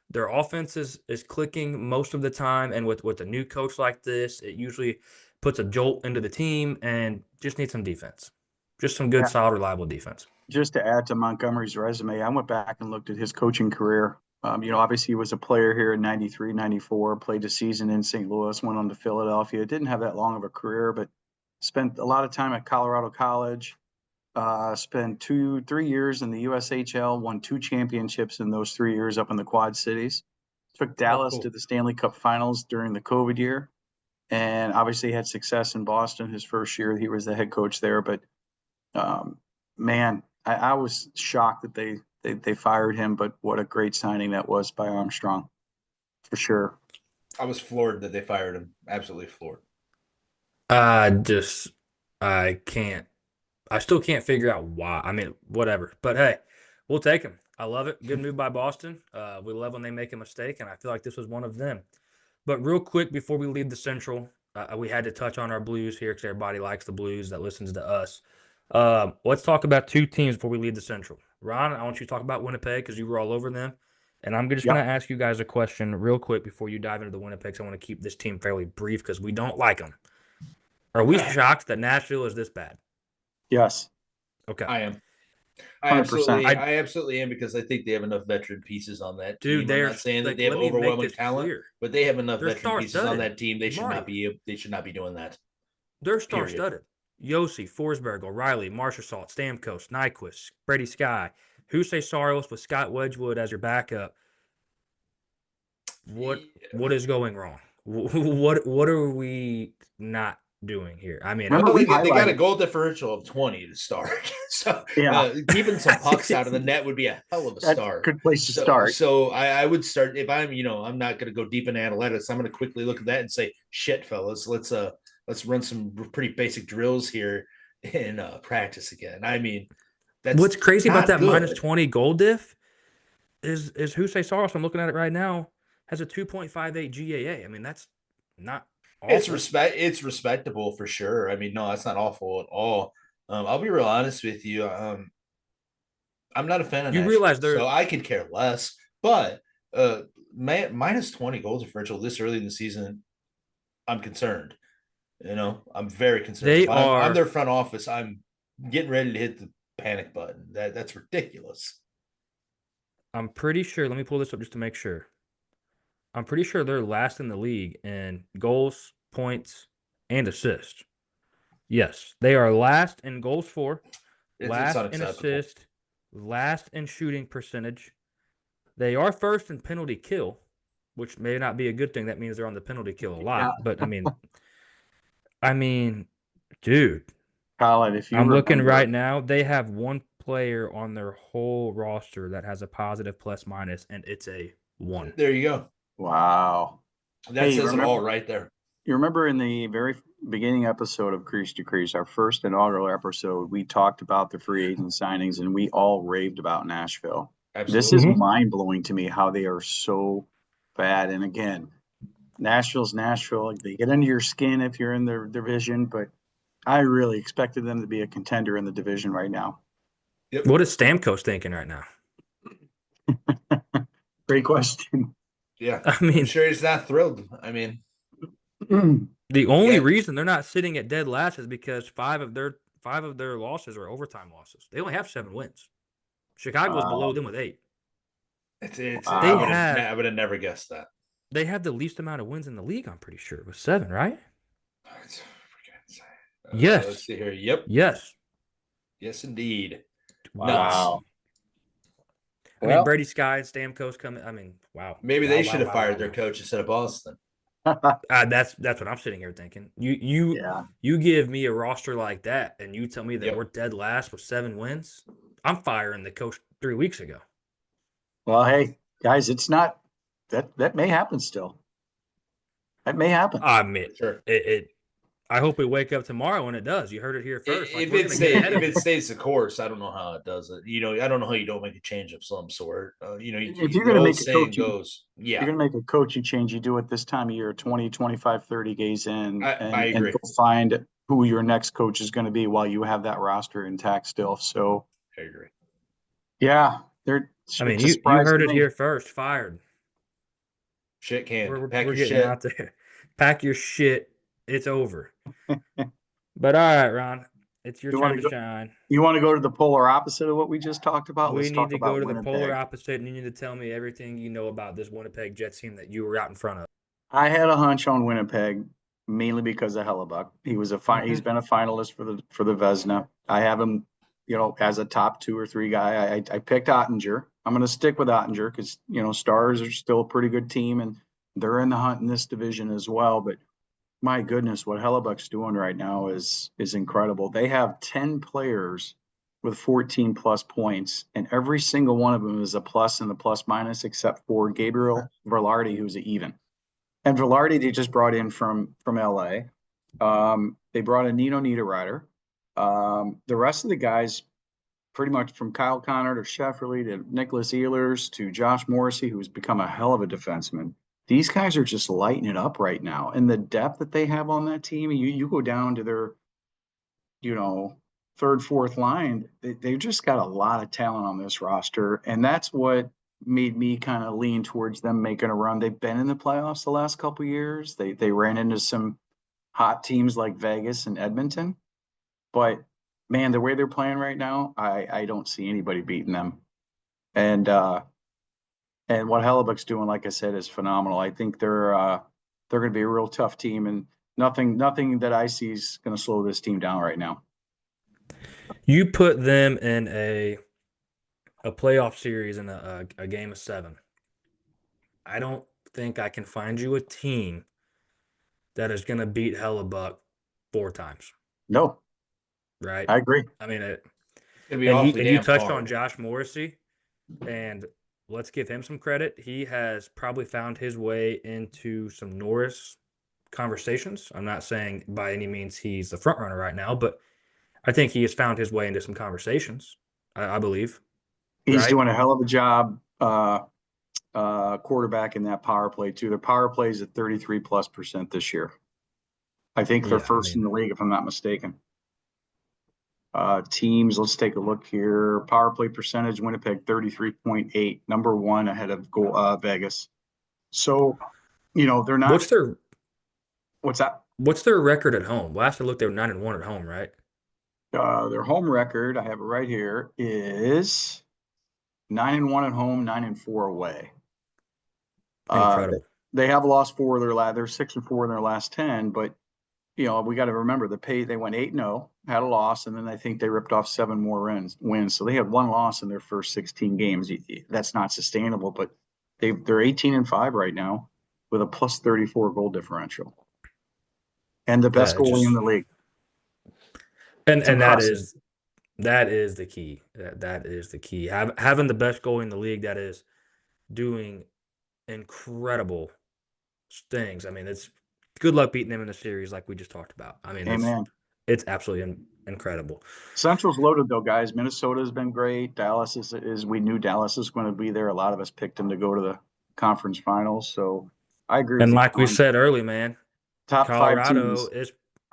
their offense is clicking most of the time, and with a new coach like this, it usually puts a jolt into the team, and just need some defense, just some good, Yeah. solid, reliable defense. Just to add to Montgomery's resume, I went back and looked at his coaching career. Obviously he was a player here in 93, 94, played a season in St. Louis, went on to Philadelphia. Didn't have that long of a career, but spent a lot of time at Colorado College. Spent 3 years in the USHL, won 2 championships in those 3 years up in the Quad Cities. Took Dallas cool. to the Stanley Cup Finals during the COVID year, and obviously had success in Boston his first year. He was the head coach there, but man, I was shocked that they fired him, but what a great signing that was by Armstrong, for sure. I was floored that they fired him. Absolutely floored. I can't. I still can't figure out why. I mean, whatever. But hey, we'll take him. I love it. Good move by Boston. We love when they make a mistake, and I feel like this was one of them. But real quick before we leave the Central, we had to touch on our Blues here because everybody likes the Blues that listens to us. Let's talk about 2 teams before we leave the Central. Ron, I want you to talk about Winnipeg because you were all over them. And I'm just going to ask you guys a question real quick before you dive into the Winnipegs. I want to keep this team fairly brief because we don't like them. Are we shocked that Nashville is this bad? Yes. Okay. I am. 100%. I absolutely am because I think they have enough veteran pieces on that team. Dude, I'm not saying that they have let me make overwhelming this talent, clear. but they have enough They're veteran pieces on star-studded. that team. They should not Marty. be doing that. They're star-studded. Yossi, Forsberg, O'Reilly, Marchessault, Stamkos, Nyquist, Brady Skye, Husey Saros with Scott Wedgwood as your backup. What is going wrong? What are we not doing here? I mean, Remember, they got a goal differential of 20 to start. So keeping some pucks out of the net would be a hell of a start. Good place to start. So I would start if I'm I'm not going to go deep in analytics. I'm going to quickly look at that and say, shit, fellas, let's run some pretty basic drills here in practice again. I mean, that's what's crazy about that good. minus 20 goal diff is Husey Saros. I'm looking at it right now. Has a 2.58 GAA. I mean, that's not awful. It's respectable for sure. I mean, no, that's not awful at all. I'll be real honest with you. I'm not a fan of Nashville, realize so I could care less. But minus 20 goals differential this early in the season, I'm concerned. I'm very concerned. I'm their front office. I'm getting ready to hit the panic button. That's ridiculous. I'm pretty sure. Let me pull this up just to make sure. I'm pretty sure they're last in the league in goals, points, and assists. Yes, they are last in goals for, last in assist, last in shooting percentage. They are first in penalty kill, which may not be a good thing. That means they're on the penalty kill a lot. Yeah. But I mean, dude. Colin, if you I'm looking right now, they have player on their whole roster that has a positive plus minus, and it's a 1. There you go. Wow. That Hey, says it all right there. You remember in the very beginning episode of Crease to Crease, our first inaugural episode, we talked about the free agent signings and we all raved about Nashville. This is Absolutely. mind blowing to me how they are so bad. And again, Nashville's Nashville. They get under your skin if you're in their division, but I really expected them to be a contender in the division right now. Yep. What is Stamkos thinking right now? Great question. Yeah. I mean, I'm sure he's not thrilled. I mean, the only Yeah. reason they're not sitting at dead last is because five of their losses are overtime losses. They only have 7 wins. Chicago's below them with 8. it's Wow. I would have never guessed that. They have the least amount of wins in the league, I'm pretty sure. With 7, right? It's freaking insane. Yes. Let's see here. Yep. Yes. Yes, indeed. Wow. I mean, Brady Sky and Stamkos coming. I mean, wow. Maybe Wow, they wow, should have wow, fired wow, their wow. coach instead of Boston. That's what I'm sitting here thinking. Yeah. You give me a roster like that, and you tell me that Yep. we're dead last with 7 wins. I'm firing the coach 3 weeks ago. Well, hey, guys, it's not that may happen still. That may happen. I mean, Sure. I hope we wake up tomorrow when it does. You heard it here first. If it stays the course, I don't know how it does it. I don't know how you don't make a change of some sort. If you're going to make a saying coaching, goes, you're going to make a coaching change, you do it this time of year, 20, 25, 30 days in, I and agree. go find who your next coach is going to be while you have that roster intact still. So, I agree. yeah, I mean, you heard it here first. Fired. Shit can. We're Pack your getting shit. out there. Pack your shit. It's over. But all right, Ron, it's your turn to shine. You want to go to the polar opposite of what we just talked about? We Let's need talk to about go to the Winnipeg. polar opposite, and you need to tell me everything you know about this Winnipeg Jets team that you were out in front of. I had a hunch on Winnipeg mainly because of Hellebuck. He's been a finalist for the Vezina. I have him, as a top 2 or 3 guy. I picked Ottinger. I'm going to stick with Ottinger because Stars are still a pretty good team and they're in the hunt in this division as well. But my goodness, what Hellebuck's doing right now is incredible. They have 10 players with 14 plus points, and every single one of them is a plus in the plus minus, except for Gabriel Velarde, who's an even. And Velarde, they just brought in from LA. They brought in Nino Niederreiter. The rest of the guys, pretty much from Kyle Connor to Shefferly to Nicholas Ehlers to Josh Morrissey, who's become a hell of a defenseman. These guys are just lighting it up right now. And the depth that they have on that team, you go down to their, third, fourth line, they've just got a lot of talent on this roster. And that's what made me kind of lean towards them making a run. They've been in the playoffs the last couple of years. They ran into some hot teams like Vegas and Edmonton. But, man, the way they're playing right now, I don't see anybody beating them. And what Hellebuck's doing, like I said, is phenomenal. I think they're going to be a real tough team, and nothing that I see is going to slow this team down right now. You put them in a playoff series in a game of 7. I don't think I can find you a team that is going to beat Hellebuck 4 times. No. Right? I agree. I mean, you touched on Josh Morrissey, and let's give him some credit. He has probably found his way into some Norris conversations. I'm not saying by any means he's the front runner right now, but I think he has found his way into some conversations, I believe. He's doing a hell of a job quarterback in that power play, too. Their power play is at 33+% this year. I think they're first in the league, if I'm not mistaken. Teams, let's take a look here. Power play percentage, Winnipeg 33.8, number 1 ahead of Vegas. So, they're not. What's that? What's their record at home? Last I looked, they were 9-1 at home, right? Their home record, I have it right here, is 9-1 at home, 9-4 away. Incredible. They have lost 4 of their last. They're 6-4 in their last 10, but we got to remember they went 8-0, had a loss, and then I think they ripped off 7 more wins. So they had 1 loss in their first 16 games. That's not sustainable, but they're 18-5 right now with a plus 34 goal differential and the best goalie in the league. And that is That is the key. That is the key. Having the best goalie in the league that is doing incredible things. I mean, it's good luck beating them in the series like we just talked about. I mean, Amen. it's absolutely incredible. Central's loaded though, guys. Minnesota's been great. Dallas is we knew Dallas is going to be there. A lot of us picked them to go to the conference finals. So I agree with And you, like we Colin. said early, man, Top five Colorado teams. is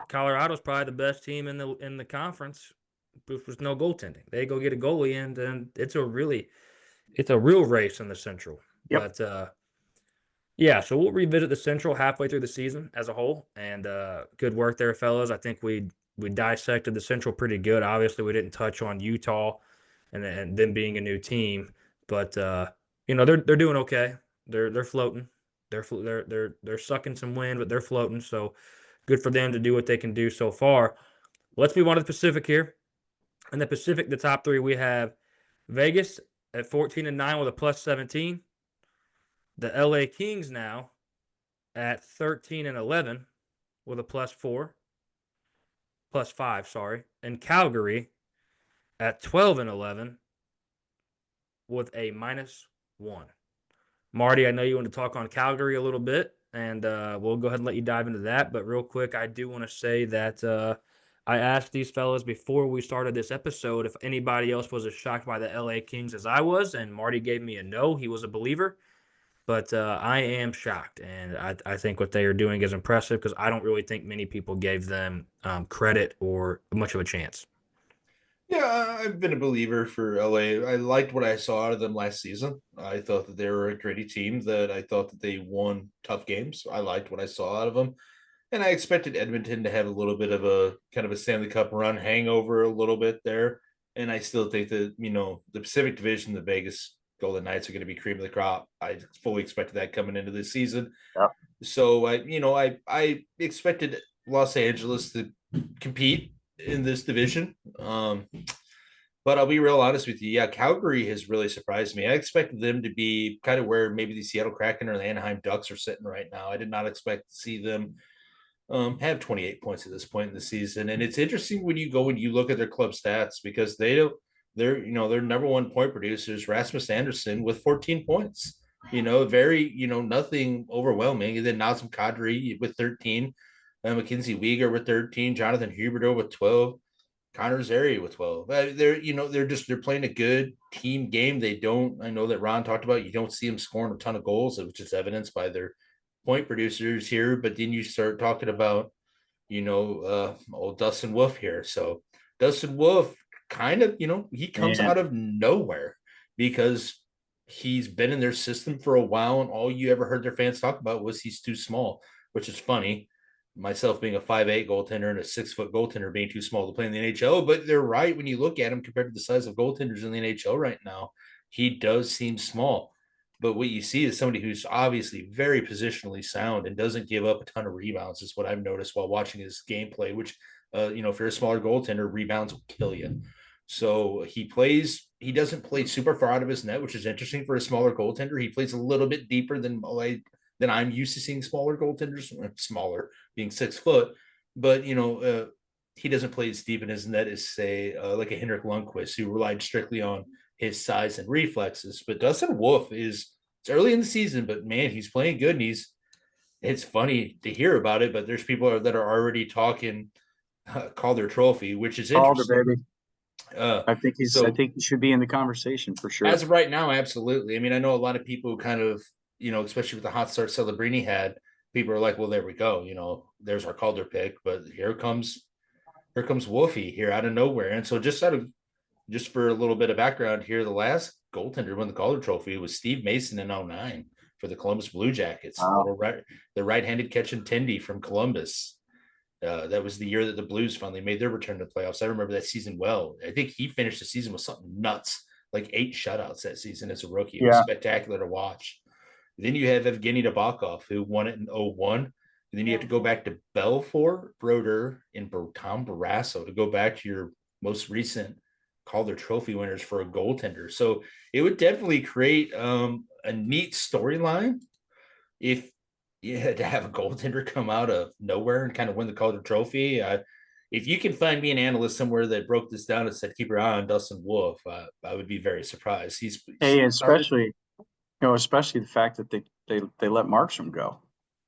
Colorado's probably the best team in the conference with no goaltending. They go get a goalie, and it's a real race in the Central. Yep. But yeah, so we'll revisit the Central halfway through the season as a whole. And good work there, fellas. I think we dissected the Central pretty good. Obviously, we didn't touch on Utah and them being a new team, but they're doing okay. They're floating. They're sucking some wind, but they're floating. So good for them to do what they can do so far. Let's move on to the Pacific here. In the Pacific, the top three we have Vegas at 14-9 with a plus 17. The LA Kings now at 13-11 with a plus 5, sorry. And Calgary at 12-11 with a -1. Marty, I know you want to talk on Calgary a little bit, and we'll go ahead and let you dive into that. But real quick, I do want to say that I asked these fellas before we started this episode if anybody else was as shocked by the LA Kings as I was, and Marty gave me a no. He was a believer. But I am shocked, and I think what they are doing is impressive because I don't really think many people gave them credit or much of a chance. Yeah, I've been a believer for LA. I liked what I saw out of them last season. I thought that they were a gritty team, that I thought that they won tough games. I liked what I saw out of them. And I expected Edmonton to have a little bit of a kind of a Stanley Cup run hangover a little bit there. And I still think that, the Pacific Division, the Vegas Golden Knights are going to be cream of the crop. I fully expected that coming into this season. Yep. So I expected Los Angeles to compete in this division. But I'll be real honest with you. Yeah, Calgary has really surprised me. I expected them to be kind of where maybe the Seattle Kraken or the Anaheim Ducks are sitting right now. I did not expect to see them have 28 points at this point in the season. And it's interesting when you go and you look at their club stats because they're their number one point producers, Rasmus Anderson with 14 points. Very, nothing overwhelming. And then Nazem Kadri with 13, Mackenzie Weegar with 13, Jonathan Huberdeau with 12, Connor Zary with 12. They're playing a good team game. I know that Ron talked about, you don't see them scoring a ton of goals, which is evidenced by their point producers here. But then you start talking about, old Dustin Wolf here. So Dustin Wolf kind of, he comes out of nowhere because he's been in their system for a while, and all you ever heard their fans talk about was he's too small, which is funny. Myself being a 5'8" goaltender and a 6-foot goaltender being too small to play in the NHL, but they're right when you look at him compared to the size of goaltenders in the NHL right now. He does seem small, but what you see is somebody who's obviously very positionally sound and doesn't give up a ton of rebounds. Is what I've noticed while watching his gameplay. Which, if you're a smaller goaltender, rebounds will kill you. So he doesn't play super far out of his net, which is interesting for a smaller goaltender. He plays a little bit deeper than I'm used to seeing smaller goaltenders, smaller being 6 foot, but he doesn't play as deep in his net as say like a Henrik Lundqvist, who relied strictly on his size and reflexes. But Dustin Wolf it's early in the season, but man, he's playing good, and it's funny to hear about it, but there's people that are already talking Calder Trophy, which is Calder, interesting. baby. I think he should be in the conversation for sure. As of right now, absolutely. I mean, I know a lot of people who kind of, especially with the hot start Celebrini had, people are like, well, there we go. There's our Calder pick, but here comes Wolfie here out of nowhere. And so just for a little bit of background here, the last goaltender to win the Calder Trophy was Steve Mason in 2009 for the Columbus Blue Jackets. Wow. The right-handed catching Tindy from Columbus. That was the year that the Blues finally made their return to the playoffs. I remember that season well. I think he finished the season with something nuts, like 8 shutouts that season as a rookie. It was spectacular to watch. Then you have Evgeny Nabokov, who won it in 2001. And then you have to go back to Belfour, Broder, and Tom Barrasso to go back to your most recent Calder Trophy winners for a goaltender. So it would definitely create a neat storyline if you had to have a goaltender come out of nowhere and kind of win the Calder Trophy. if you can find me an analyst somewhere that broke this down and said keep your eye on Dustin Wolf, I would be very surprised. He's Hey, started especially the fact that they let Markstrom go.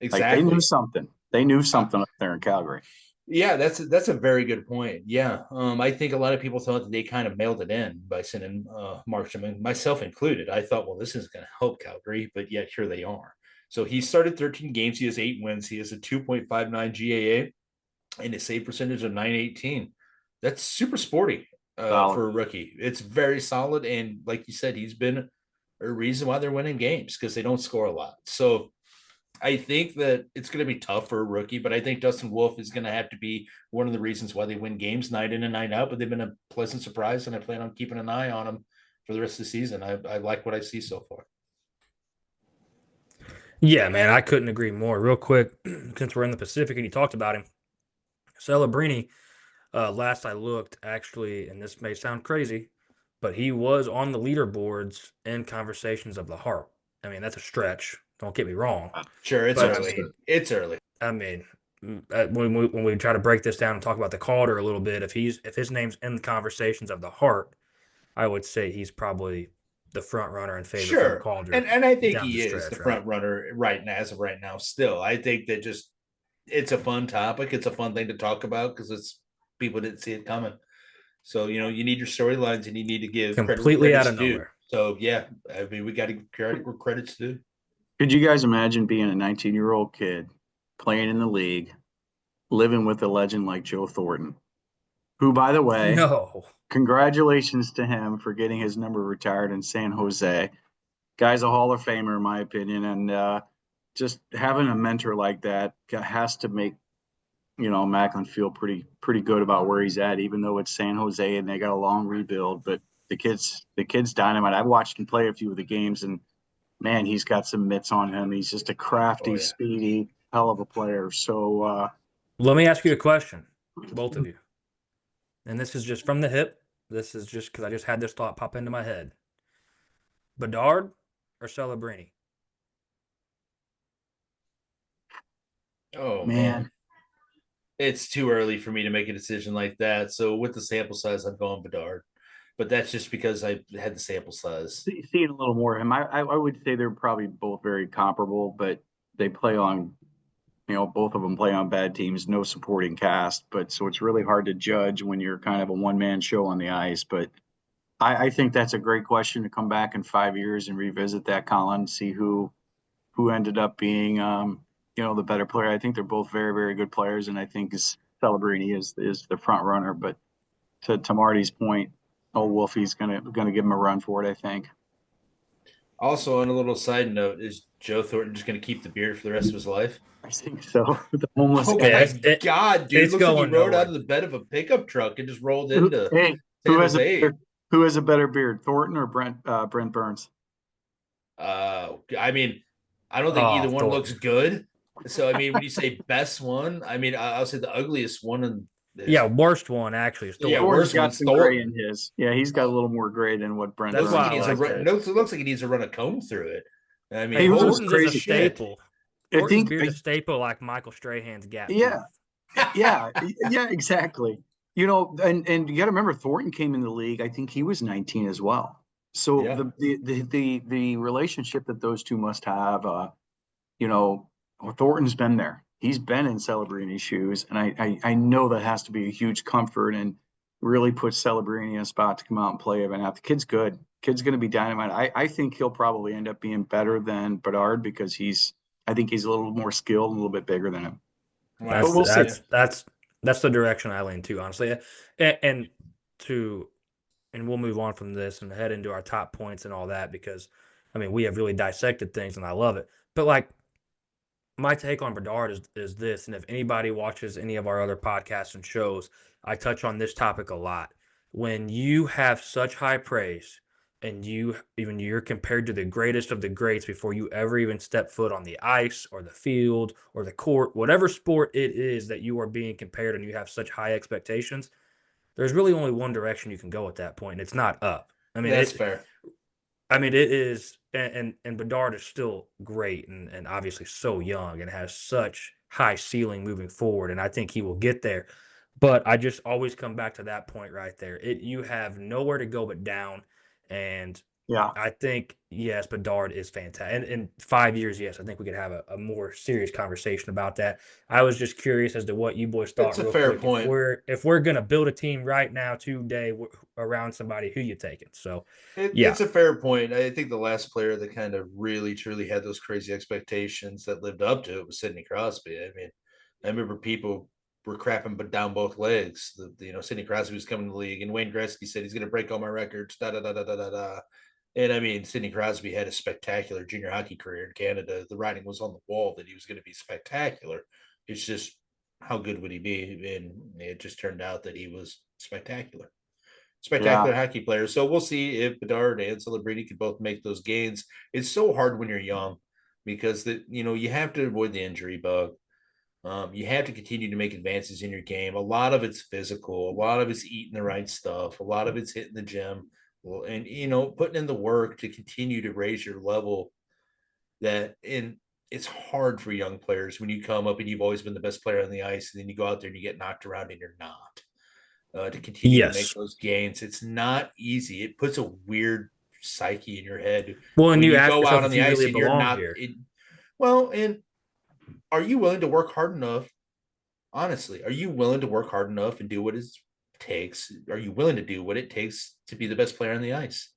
Like they knew exactly. something. They knew something up there in Calgary. Yeah, that's a very good point. Yeah, I think a lot of people thought that they kind of mailed it in by sending Markstrom, and myself included. I thought, well, this is going to help Calgary, but yet here they are. So he started 13 games. He has 8 wins. He has a 2.59 GAA and a save percentage of 918. That's super sporty Solid. for a rookie. It's very solid, and like you said, he's been a reason why they're winning games because they don't score a lot. So I think that it's going to be tough for a rookie, but I think Dustin Wolf is going to have to be one of the reasons why they win games night in and night out. But they've been a pleasant surprise, and I plan on keeping an eye on them for the rest of the season. I like what I see so far. Yeah, man, I couldn't agree more. Real quick, since we're in the Pacific and you talked about him, Celebrini, last I looked, actually, and this may sound crazy, but he was on the leaderboards in Conversations of the Heart. I mean, that's a stretch. Don't get me wrong. Sure, it's But, I early. mean, It's early. I mean, when we try to break this down and talk about the Calder a little bit, if his name's in the Conversations of the Heart, I would say he's probably the front runner and favorite for the Sure, Calder and I think down the he is stretch, the right? front runner right now as of right now. Still, I think that just it's a fun topic. It's a fun thing to talk about because it's people didn't see it coming. So you need your storylines and you need to give credit where Completely out credit's of due. nowhere. So yeah, I mean we got to give credit where credit's due. Could you guys imagine being a 19-year-old kid playing in the league, living with a legend like Joe Thornton, who, by the way, No. congratulations to him for getting his number retired in San Jose. Guy's a Hall of Famer, in my opinion, and just having a mentor like that has to make Macklin feel pretty good about where he's at, even though it's San Jose and they got a long rebuild. But the kid's dynamite. I've watched him play a few of the games, and man, he's got some mitts on him. He's just a crafty, Oh yeah. speedy, hell of a player. So Let me ask you a question, both of you. And this is just from the hip. This is just because I just had this thought pop into my head. Bedard or Celebrini? Oh man. man, It's too early for me to make a decision like that. So with the sample size, I'm going Bedard, but that's just because I had the sample size. seeing a little more of him, I would say they're probably both very comparable, but they play on both of them play on bad teams, no supporting cast, but so it's really hard to judge when you're kind of a one-man show on the ice. But I think that's a great question to come back in 5 years and revisit that, Colin, see who ended up being the better player. I think they're both very, very good players, and I think Celebrini is the front runner. But to Marty's point, old Wolfie's gonna give him a run for it, I think. Also, on a little side note, is Joe Thornton just going to keep the beard for the rest of his life? I think so. The homeless Oh guy. my God, dude! it's Looks like he going rode nowhere. out of the bed of a pickup truck and just rolled into Hey, San who has Jose. who has a better beard, Thornton or Brent Burns? I mean, I don't think Oh, either one looks Thornton. good. So, I mean, when you say best one, I mean, I'll say the ugliest one. And Yeah, worst one actually is yeah, Thornton. Thornton's worst got one's some gray in Thornton. his. Yeah, he's got a little more gray than what Brent That's Looks like why he I Burns needs to like has. run. it. Looks like he needs to run a comb through it. I Hey, mean, who's this Thornton's is a crazy kid? staple. I Thornton's think, beard is a staple like Michael Strahan's gap tooth. yeah, yeah, yeah, exactly. And you got to remember, Thornton came in the league. I think he was 19 as well. So yeah. the relationship that those two must have, Thornton's been there. He's been in Celebrini's shoes, and I know that has to be a huge comfort and really put Celebrini in a spot to come out and play even out. The kid's good. Kid's going to be dynamite. I think he'll probably end up being better than Bedard because I think he's a little more skilled, and a little bit bigger than him. Wow. But That's we'll see. that's the direction I lean to, honestly. And we'll move on from this and head into our top points and all that because I mean we have really dissected things and I love it. But like my take on Bedard is this, and if anybody watches any of our other podcasts and shows, I touch on this topic a lot. When you have such high praise and you're compared to the greatest of the greats before you ever even step foot on the ice or the field or the court, whatever sport it is that you are being compared and you have such high expectations, there's really only one direction you can go at that point, and it's not up. That's fair. It is, and Bedard is still great and obviously so young and has such high ceiling moving forward, and I think he will get there. But I just always come back to that point right there. You have nowhere to go but down, and Yeah. I think, yes, Bedard is fantastic. And in 5 years, yes, I think we could have a more serious conversation about that. I was just curious as to what you boys It's thought a real fair quick. point. If we're gonna build a team right now today around somebody, who you taking? So, yeah, It's a fair point. I think the last player that kind of really truly had those crazy expectations that lived up to it was Sidney Crosby. I mean, I remember people were crapping but down both legs. Sidney Crosby was coming to the league, and Wayne Gretzky said he's going to break all my records. Da da da da da da da. And I mean, Sidney Crosby had a spectacular junior hockey career in Canada. The writing was on the wall that he was going to be spectacular. It's just how good would he be? And it just turned out that he was spectacular Yeah. hockey player. So we'll see if Bedard and Celebrini can both make those gains. It's so hard when you're young because you have to avoid the injury bug. You have to continue to make advances in your game. A lot of it's physical. A lot of it's eating the right stuff. A lot of it's hitting the gym. Well, and putting in the work to continue to raise your level. It's hard for young players when you come up and you've always been the best player on the ice, and then you go out there and you get knocked around and you're not. To continue to make yes. those gains. It's not easy. It puts a weird psyche in your head Well, and when you you ask go out yourself on if the you ice really and you're belong not. here. And are you willing to work hard enough? Honestly, are you willing to work hard enough and do what it takes? Are you willing to do what it takes to be the best player on the ice?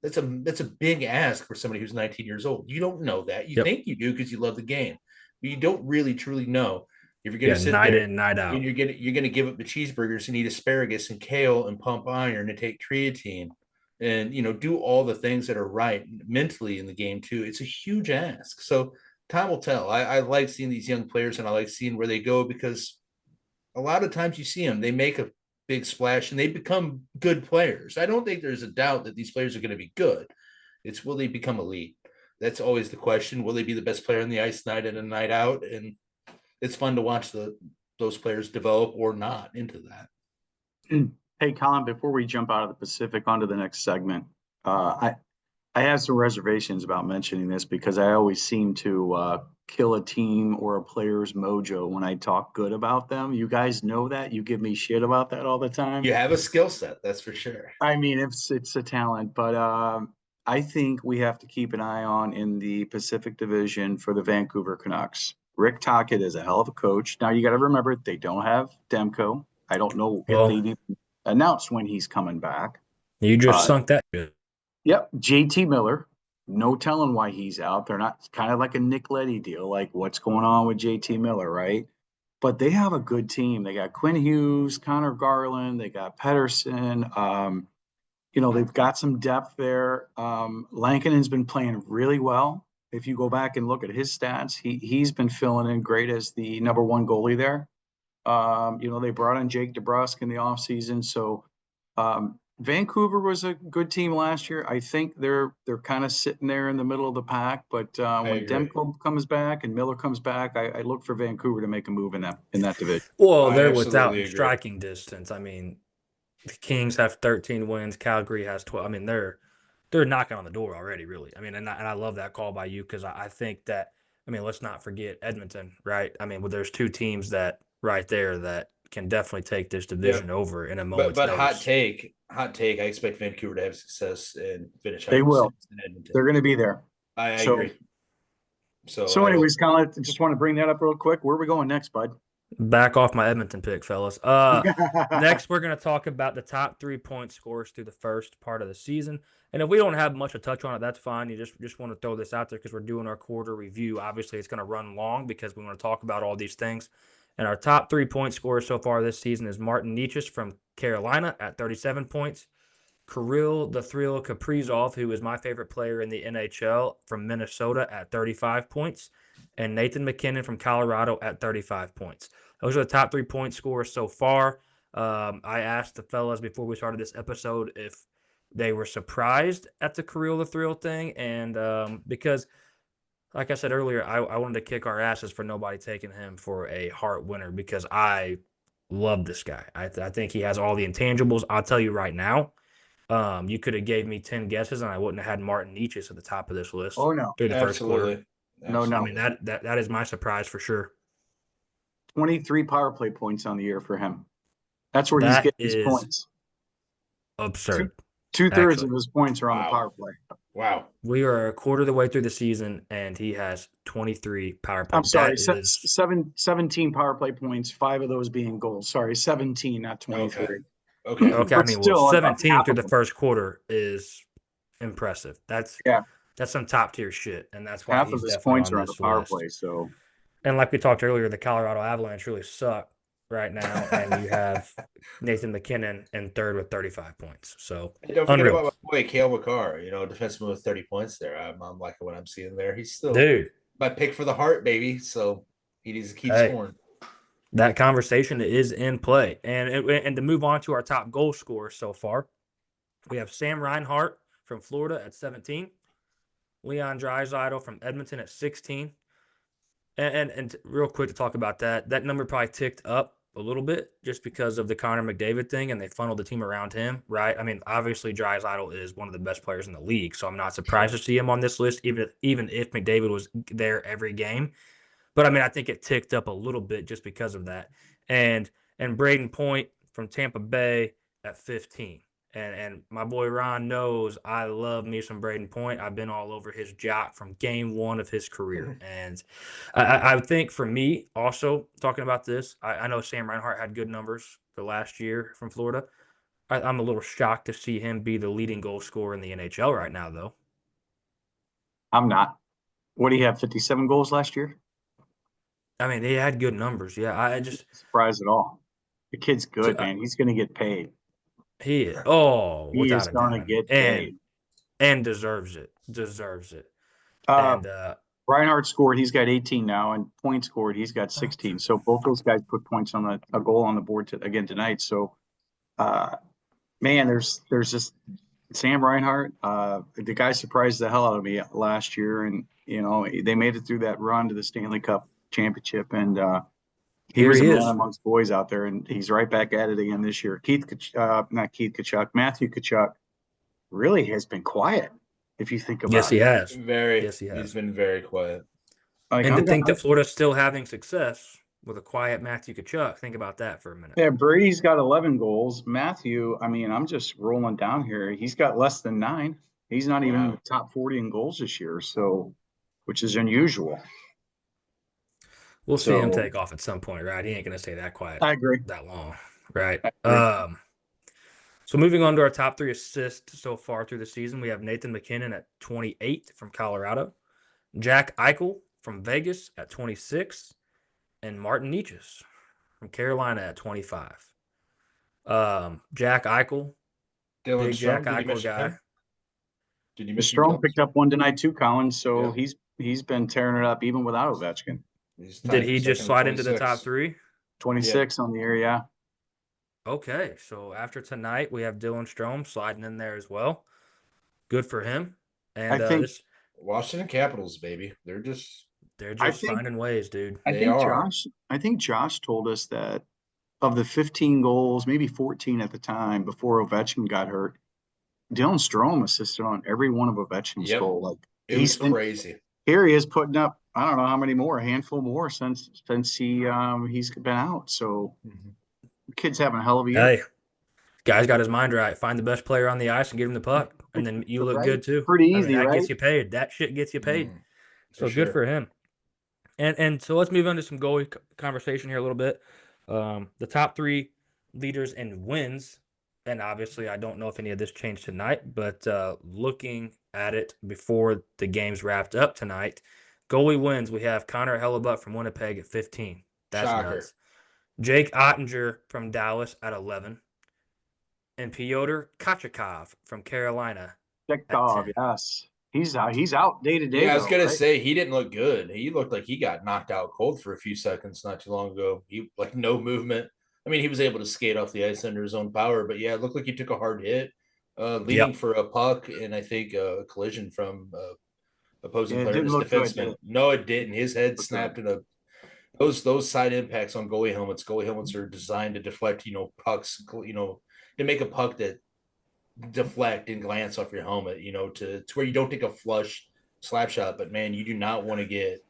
That's a big ask for somebody who's 19 years old. You don't know that. You Yep. think you do because you love the game, but you don't really truly know if you're going Yeah, to sit night there in, night and out. you're gonna give up the cheeseburgers and eat asparagus and kale and pump iron and take creatine and do all the things that are right mentally in the game too. It's a huge ask. So time will tell. I like seeing these young players and I like seeing where they go because a lot of times you see them, they make a big splash and they become good players. I don't think there's a doubt that these players are going to be good. It's will they become elite? That's always the question. Will they be the best player on the ice night in and night out? And it's fun to watch those players develop or not into that. Hey, Colin, before we jump out of the Pacific onto the next segment, I have some reservations about mentioning this because I always seem to kill a team or a player's mojo when I talk good about them. You guys know that. You give me shit about that all the time. You have a skill set, that's for sure. I mean, it's a talent, but I think we have to keep an eye on in the Pacific Division for the Vancouver Canucks. Rick Tocchet is a hell of a coach. Now you got to remember they don't have Demko. I don't know if Well, they've even announced when he's coming back. you just Uh, sunk that. Yep, JT Miller. No telling why he's out. They're not kind of like a Nick Leddy deal. Like what's going on with JT Miller, right? But they have a good team. They got Quinn Hughes, Connor Garland. They got Pedersen. They've got some depth there. Lankinen's been playing really well. If you go back and look at his stats, he's been filling in great as the number one goalie there. They brought in Jake DeBrusk in the offseason. So Vancouver was a good team last year. I think they're kind of sitting there in the middle of the pack. But when agree. Demko comes back and Miller comes back, I look for Vancouver to make a move in that division. Well, I they're without absolutely in agree. striking distance. I mean, the Kings have 13 wins. Calgary has 12. I mean, they're knocking on the door already, really. I mean, and I love that call by you because I think that, I mean, let's not forget Edmonton, right? I mean, well, there's two teams that right there that can definitely take this division Yep. over in a But moment's but notice. hot take. I expect Vancouver to have success and finish They higher will. in Edmonton. They're going to be there. I So, agree. So so I hope anyways, Colin, I just want to bring that up real quick. Where are we going next, bud? Back off my Edmonton pick, fellas. Next, we're going to talk about the top 3-point scores through the first part of the season. And if we don't have much to touch on it, that's fine. You just want to throw this out there because we're doing our quarter review. Obviously, it's going to run long because we want to talk about all these things. And our top 3-point scorer so far this season is Martin Necas from Carolina at 37 points. Kirill the Thrill Kaprizov, who is my favorite player in the NHL from Minnesota at 35 points. And Nathan McKinnon from Colorado at 35 points. Those are the top 3-point scorers so far. I asked the fellas before we started this episode if they were surprised at the Kirill the Thrill thing. And because, like I said earlier, I wanted to kick our asses for nobody taking him for a Hart winner because I love this guy. I think he has all the intangibles. I'll tell you right now, you could have gave me 10 guesses and I wouldn't have had Martin Necas at the top of this list Oh no, through the first quarter. absolutely. no. I mean, that is my surprise for sure. 23 power play points on the year for him. That's where he's That getting his is points. absurd. Two-thirds Actually, of his points are on the Wow. power play. Wow. we are a quarter of the way through the season, and he has 23 power play. I'm sorry, That is 17 power play points, 5 of those being goals. Sorry, 17, not 23. Okay. okay. I But mean, well, still, 17 half through of the them. first quarter is impressive. That's Yeah, some top tier shit, and that's why half of he's his definitely points on are on the this power list. play. So And like we talked earlier, the Colorado Avalanche really suck right now, and you have Nathan McKinnon in third with 35 points. So And don't forget unreal, about my boy Kale McCarr, defenseman with 30 points there. I'm liking what I'm seeing there. He's still dude. my pick for the heart, baby. So he needs to keep Hey, scoring. that conversation is in play, and to move on to our top goal scorer so far, we have Sam Reinhart from Florida at 17, Leon Draisaitl from Edmonton at 16. And real quick to talk about that number probably ticked up a little bit just because of the Connor McDavid thing, and they funneled the team around him, right? I mean, obviously, Draisaitl is one of the best players in the league, so I'm not surprised to see him on this list, even if McDavid was there every game. But I mean, I think it ticked up a little bit just because of that. And Braden Point from Tampa Bay at 15. And my boy Ron knows I love me some Braden Point. I've been all over his jock from game one of his career. And I think for me, also talking about this, I know Sam Reinhart had good numbers for last year from Florida. I'm a little shocked to see him be the leading goal scorer in the NHL right now, though. I'm not. What do you have? 57 goals last year? I mean, he had good numbers. Yeah, I just Surprised at all. The kid's good, to, man. He's going to get paid. He He is without a going to doubt. I mean, get paid. and deserves it. Deserves it. Uh, And Reinhardt scored. He's got 18 now, and Point scored. He's got 16. So both those guys put points on a goal on the board again tonight. So, man, there's just Sam Reinhart. The guy surprised the hell out of me last year, and they made it through that run to the Stanley Cup championship, and he here was a he man is. amongst boys out there, and he's right back at it again this year. Not Keith Kachuk, Matthew Kachuk really has been quiet if you think Yes, about he it. has. Very. Yes, he He's has. been very quiet. Like And to think that Florida's still having success with a quiet Matthew Kachuk, think about that for a minute. yeah, Brady's got 11 goals. Matthew, I mean, I'm just rolling down here. He's got less than 9. He's not even in the top 40 in goals this year, so which is unusual. We'll see him So take off at some point, right? He ain't gonna stay that quiet I agree. that long, right? I agree. So moving on to our top 3 assists so far through the season, we have Nathan McKinnon at 28 from Colorado, Jack Eichel from Vegas at 26, and Martin Nietzsche from Carolina at 25. Jack Eichel, Dylan big Strome, Jack did you Eichel mention guy. him? Did you mention Strome Dylan picked Strome? up one tonight too, Colin. So Yeah. he's been tearing it up even without Ovechkin. He's Did tied he for just second with slide into the top 26. 3? 26 on the year, yeah. Okay, so after tonight, we have Dylan Strome sliding in there as well. Good for him. And I think Washington Capitals, baby. They're they're I just think finding ways, dude. They are. I think Josh told us that of the 15 goals, maybe 14 at the time before Ovechkin got hurt, Dylan Strome assisted on every one of Ovechkin's Yep. goal. Like It was crazy. here he is putting up, I don't know how many more, a handful more since he's been out. So the kid's having a hell of a year. Hey, guy's got his mind right. Find the best player on the ice and give him the puck, and then you look Right? good too. Pretty I mean, easy, that right? gets you paid. That shit gets you paid. So good sure. for him. And so let's move on to some goalie conversation here a little bit. The top 3 leaders in wins, and obviously I don't know if any of this changed tonight, but looking at it before the game's wrapped up tonight, goalie wins, we have Connor Hellebuck from Winnipeg at 15. That's Shocker. nuts. Jake Ottinger from Dallas at 11. And Pyotr Kochetkov from Carolina Check at dog, 10. yes. He's out day to day. Yeah, I was though, gonna right? say he didn't look good. He looked like he got knocked out cold for a few seconds not too long ago. He like no movement. I mean, he was able to skate off the ice under his own power, but yeah, it looked like he took a hard hit, leading Yep. for a puck and I think a collision from opposing Yeah, it player and didn't his look good, did defenseman. it? No, it didn't. His head Look good. snapped in a those side impacts on goalie helmets. Goalie helmets are designed to deflect, pucks, to make a puck that deflect and glance off your helmet, to where you don't take a flush slap shot. But man, you do not want to get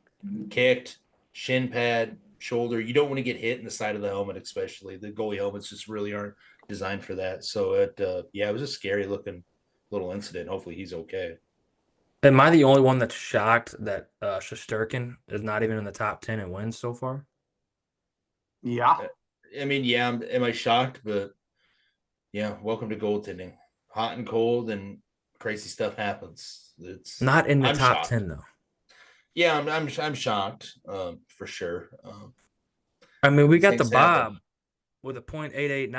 kicked, shin pad, shoulder. You don't want to get hit in the side of the helmet, especially. The goalie helmets just really aren't designed for that. So it was a scary looking little incident. Hopefully he's okay. Am I the only one that's shocked that Shesterkin is not even in the top 10 in wins so far? Yeah. I mean, yeah, am I shocked? But yeah, welcome to goaltending. Hot and cold and crazy stuff happens. Not in the I'm top shocked. 10 though. Yeah, I'm shocked, for sure. I mean, we These got the things happen. Bob with a .889.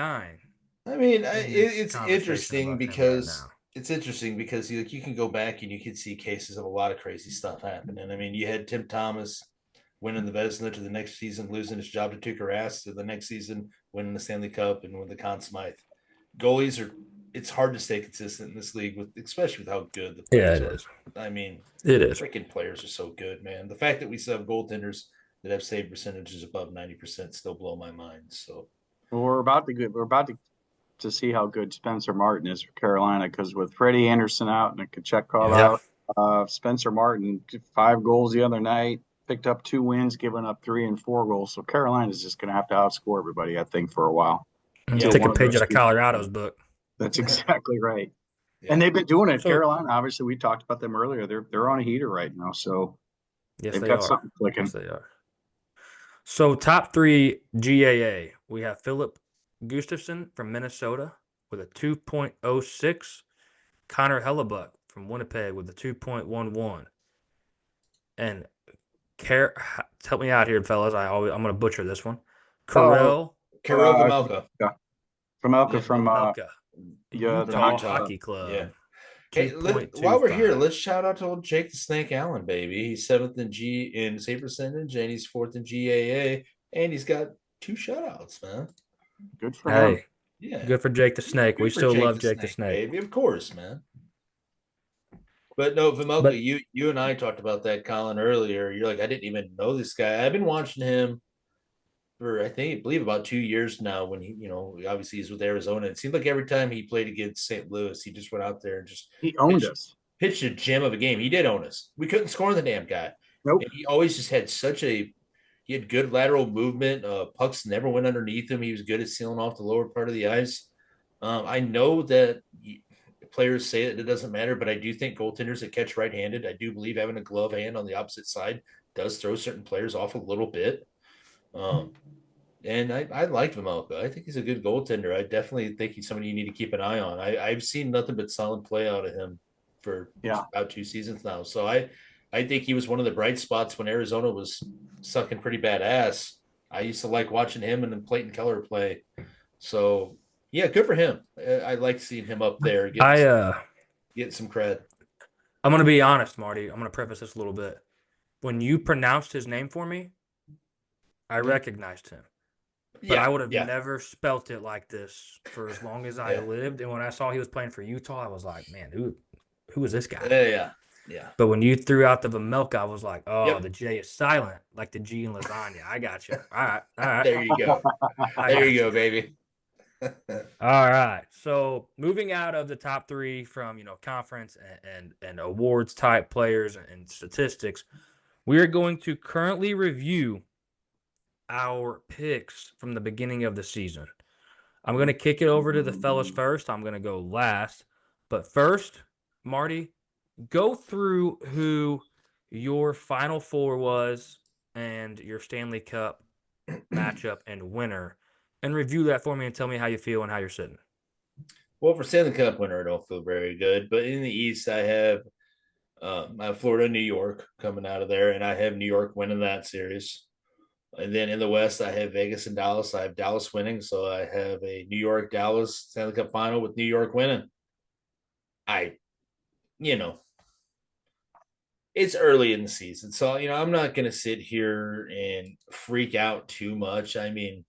I mean, in this it's conversation interesting about him right because now. you can go back and you can see cases of a lot of crazy stuff happening. I mean, you had Tim Thomas winning the Vezina to the next season, losing his job to Tuukka Rask to the next season, winning the Stanley Cup and winning the Conn Smythe. Goalies are. It's hard to stay consistent in this league, especially with how good the players are. Is. I mean, it is. Freaking players are so good, man. The fact that we still have goaltenders that have save percentages above 90% still blow my mind. So We're about to see how good Spencer Martin is for Carolina, because with Freddie Anderson out and Kachekov out, Spencer Martin 5 goals the other night, picked up 2 wins, giving up 3 and 4 goals. So Carolina's just going to have to outscore everybody, I think, for a while. Take a page out of Colorado's book. That's exactly right. Yeah. And they've been doing it. Carolina, obviously, we talked about them earlier. They're on a heater right now, so they've got something clicking. Yes, they are. So top 3 GAA, we have Philip Gustafson from Minnesota with a 2.06, Connor Hellebuck from Winnipeg with a 2.11, and help me out here, fellas. I'm going to butcher this one. Karel Vejmelka. Vejmelka from Utah Hockey Club. Yeah. Hey, while we're here, let's shout out to old Jake the Snake Allen, baby. He's 7th in save percentage, and he's 4th in GAA, and he's got 2 shutouts, man. Good for him. Yeah, good for Jake the Snake. We still love Jake the Snake, baby. Of course, man. But no, Vejmelka, you and I talked about that, Colin, earlier. You're like, I didn't even know this guy. I've been watching him for I believe about 2 years now. When he, obviously he's with Arizona. It seemed like every time he played against St. Louis, he just went out there and he owned us. Pitched a gem of a game. He did own us. We couldn't score the damn guy. Nope. And he always just had he had good lateral movement. Pucks never went underneath him. He was good at sealing off the lower part of the ice. I know that players say that it doesn't matter, but I do think goaltenders that catch right-handed, I do believe having a glove hand on the opposite side does throw certain players off a little bit. And I like Vejmelka. I think he's a good goaltender. I definitely think he's somebody you need to keep an eye on. I've seen nothing but solid play out of him for about 2 seasons now. So I think he was one of the bright spots when Arizona was sucking pretty bad ass. I used to like watching him and then Clayton Keller play. So yeah, good for him. I like seeing him up there. Get some cred. I'm going to be honest, Marty. I'm going to preface this a little bit. When you pronounced his name for me, I recognized him. But I would have never spelt it like this for as long as I lived. And when I saw he was playing for Utah, I was like, man, who is this guy? Yeah. But when you threw out the Vejmelka, I was like, the J is silent, like the G in lasagna. I got you. All right. There you go. There you go, baby. All right. So moving out of the top 3 from, conference and awards type players and statistics, we are going to currently review our picks from the beginning of the season. I'm going to kick it over to the fellas first. I'm going to go last. But first, Marty, go through who your Final Four was and your Stanley Cup matchup and winner, and review that for me and tell me how you feel and how you're sitting. Well, for Stanley Cup winner, I don't feel very good. But in the East, I have Florida, New York coming out of there, and I have New York winning that series. And then in the West, I have Vegas and Dallas. I have Dallas winning, so I have a New York-Dallas Stanley Cup final with New York winning. It's early in the season, so, I'm not going to sit here and freak out too much. I mean,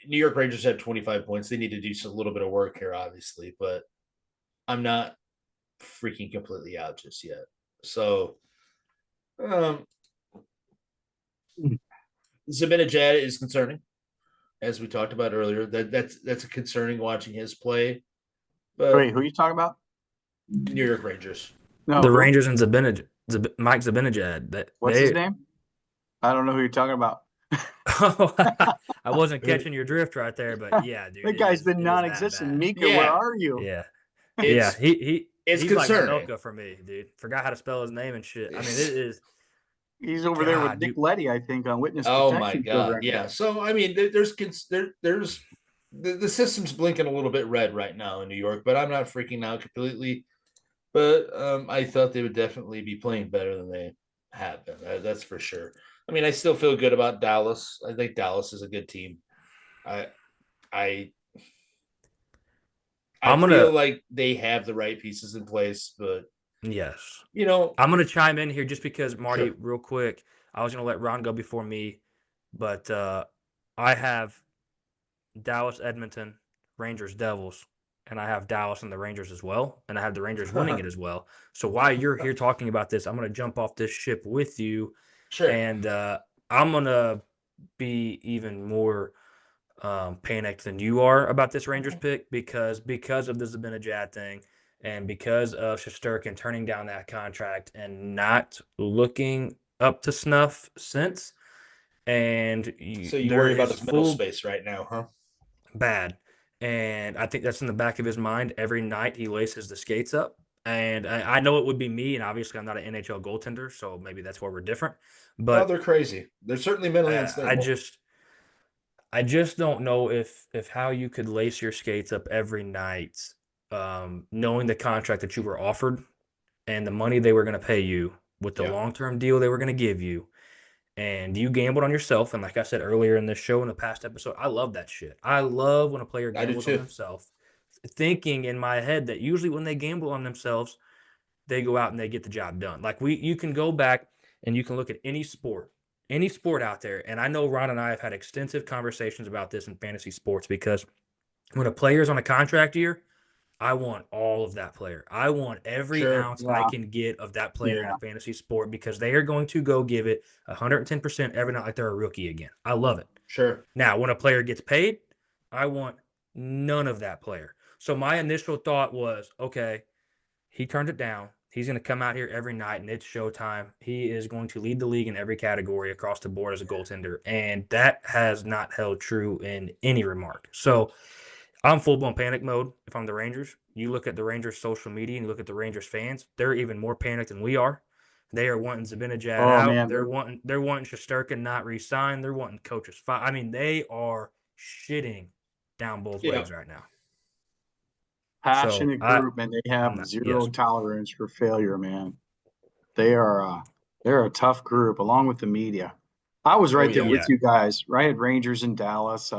New York Rangers have 25 points. They need to do a little bit of work here, obviously, but I'm not freaking completely out just yet. So, Zibanejad is concerning, as we talked about earlier. That's a concerning watching his play. But wait, who are you talking about? New York Rangers. No, the Rangers and Mike Zibanejad. What's his name? I don't know who you're talking about. I wasn't catching your drift right there, but yeah, dude, That guy's been it is that non-existent. bad. Mika, where Yeah, are you? Yeah. Yeah, it's it's he's like concerning. Jamelka for me, dude. Forgot how to spell his name and shit. I mean, it is He's over there with God, Nick dude. Letty, I think, on witness Oh my protection god, program. yeah. So I mean, there's the system's blinking a little bit red right now in New York, but I'm not freaking out completely. But I thought they would definitely be playing better than they have been. That's for sure. I mean, I still feel good about Dallas. I think Dallas is a good team. I I I I'm feel gonna like they have the right pieces in place, but yes. you know, I'm gonna chime in here just because Marty, sure. real quick. I was gonna let Ron go before me, but I have Dallas, Edmonton, Rangers, Devils, and I have Dallas and the Rangers as well, and I have the Rangers winning it as well. So while you're here talking about this, I'm gonna jump off this ship with you, Sure. and I'm gonna be even more panicked than you are about this Rangers pick because of the Zibanejad thing and because of Shesterkin turning down that contract and not looking up to snuff since. And So you there worry about is his mental full space right now, huh? bad. And I think that's in the back of his mind. Every night he laces the skates up. And I know it would be me, and obviously I'm not an NHL goaltender, so maybe that's where we're different. Oh, But they're crazy. They're certainly mentally uh, I unstable. just I just don't know if how you could lace your skates up every night, knowing the contract that you were offered and the money they were going to pay you with the Yeah, long-term deal they were going to give you, and you gambled on yourself. And like I said earlier in this show in the past episode, I love that shit. I love when a player I do gambles on too. themselves, thinking in my head that usually when they gamble on themselves, they go out and they get the job done. Like you can go back and you can look at any sport out there. And I know Ron and I have had extensive conversations about this in fantasy sports because when a player's on a contract year, I want all of that player. I want every Sure, ounce I Yeah, can get of that player in yeah. a fantasy sport because they are going to go give it 110% every night like they're a rookie again. I love it. sure. Now, when a player gets paid, I want none of that player. So my initial thought was, okay, he turned it down. He's going to come out here every night and it's showtime. He is going to lead the league in every category across the board as a goaltender. And that has not held true in any remark. So I'm full blown panic mode if I'm the Rangers. You look at the Rangers social media and you look at the Rangers fans, they're even more panicked than we are. They are wanting Zibanejad Oh out. man, They're wanting Shesterkin not re-signed. They're wanting coaches fired. I mean, they are shitting down both Yeah, legs right now. So passionate group, and they I'm have not. zero Yes. tolerance for failure, man. They are they're a tough group, along with the media. I was oh right there yeah. with Yeah. you guys. Right at Rangers in Dallas.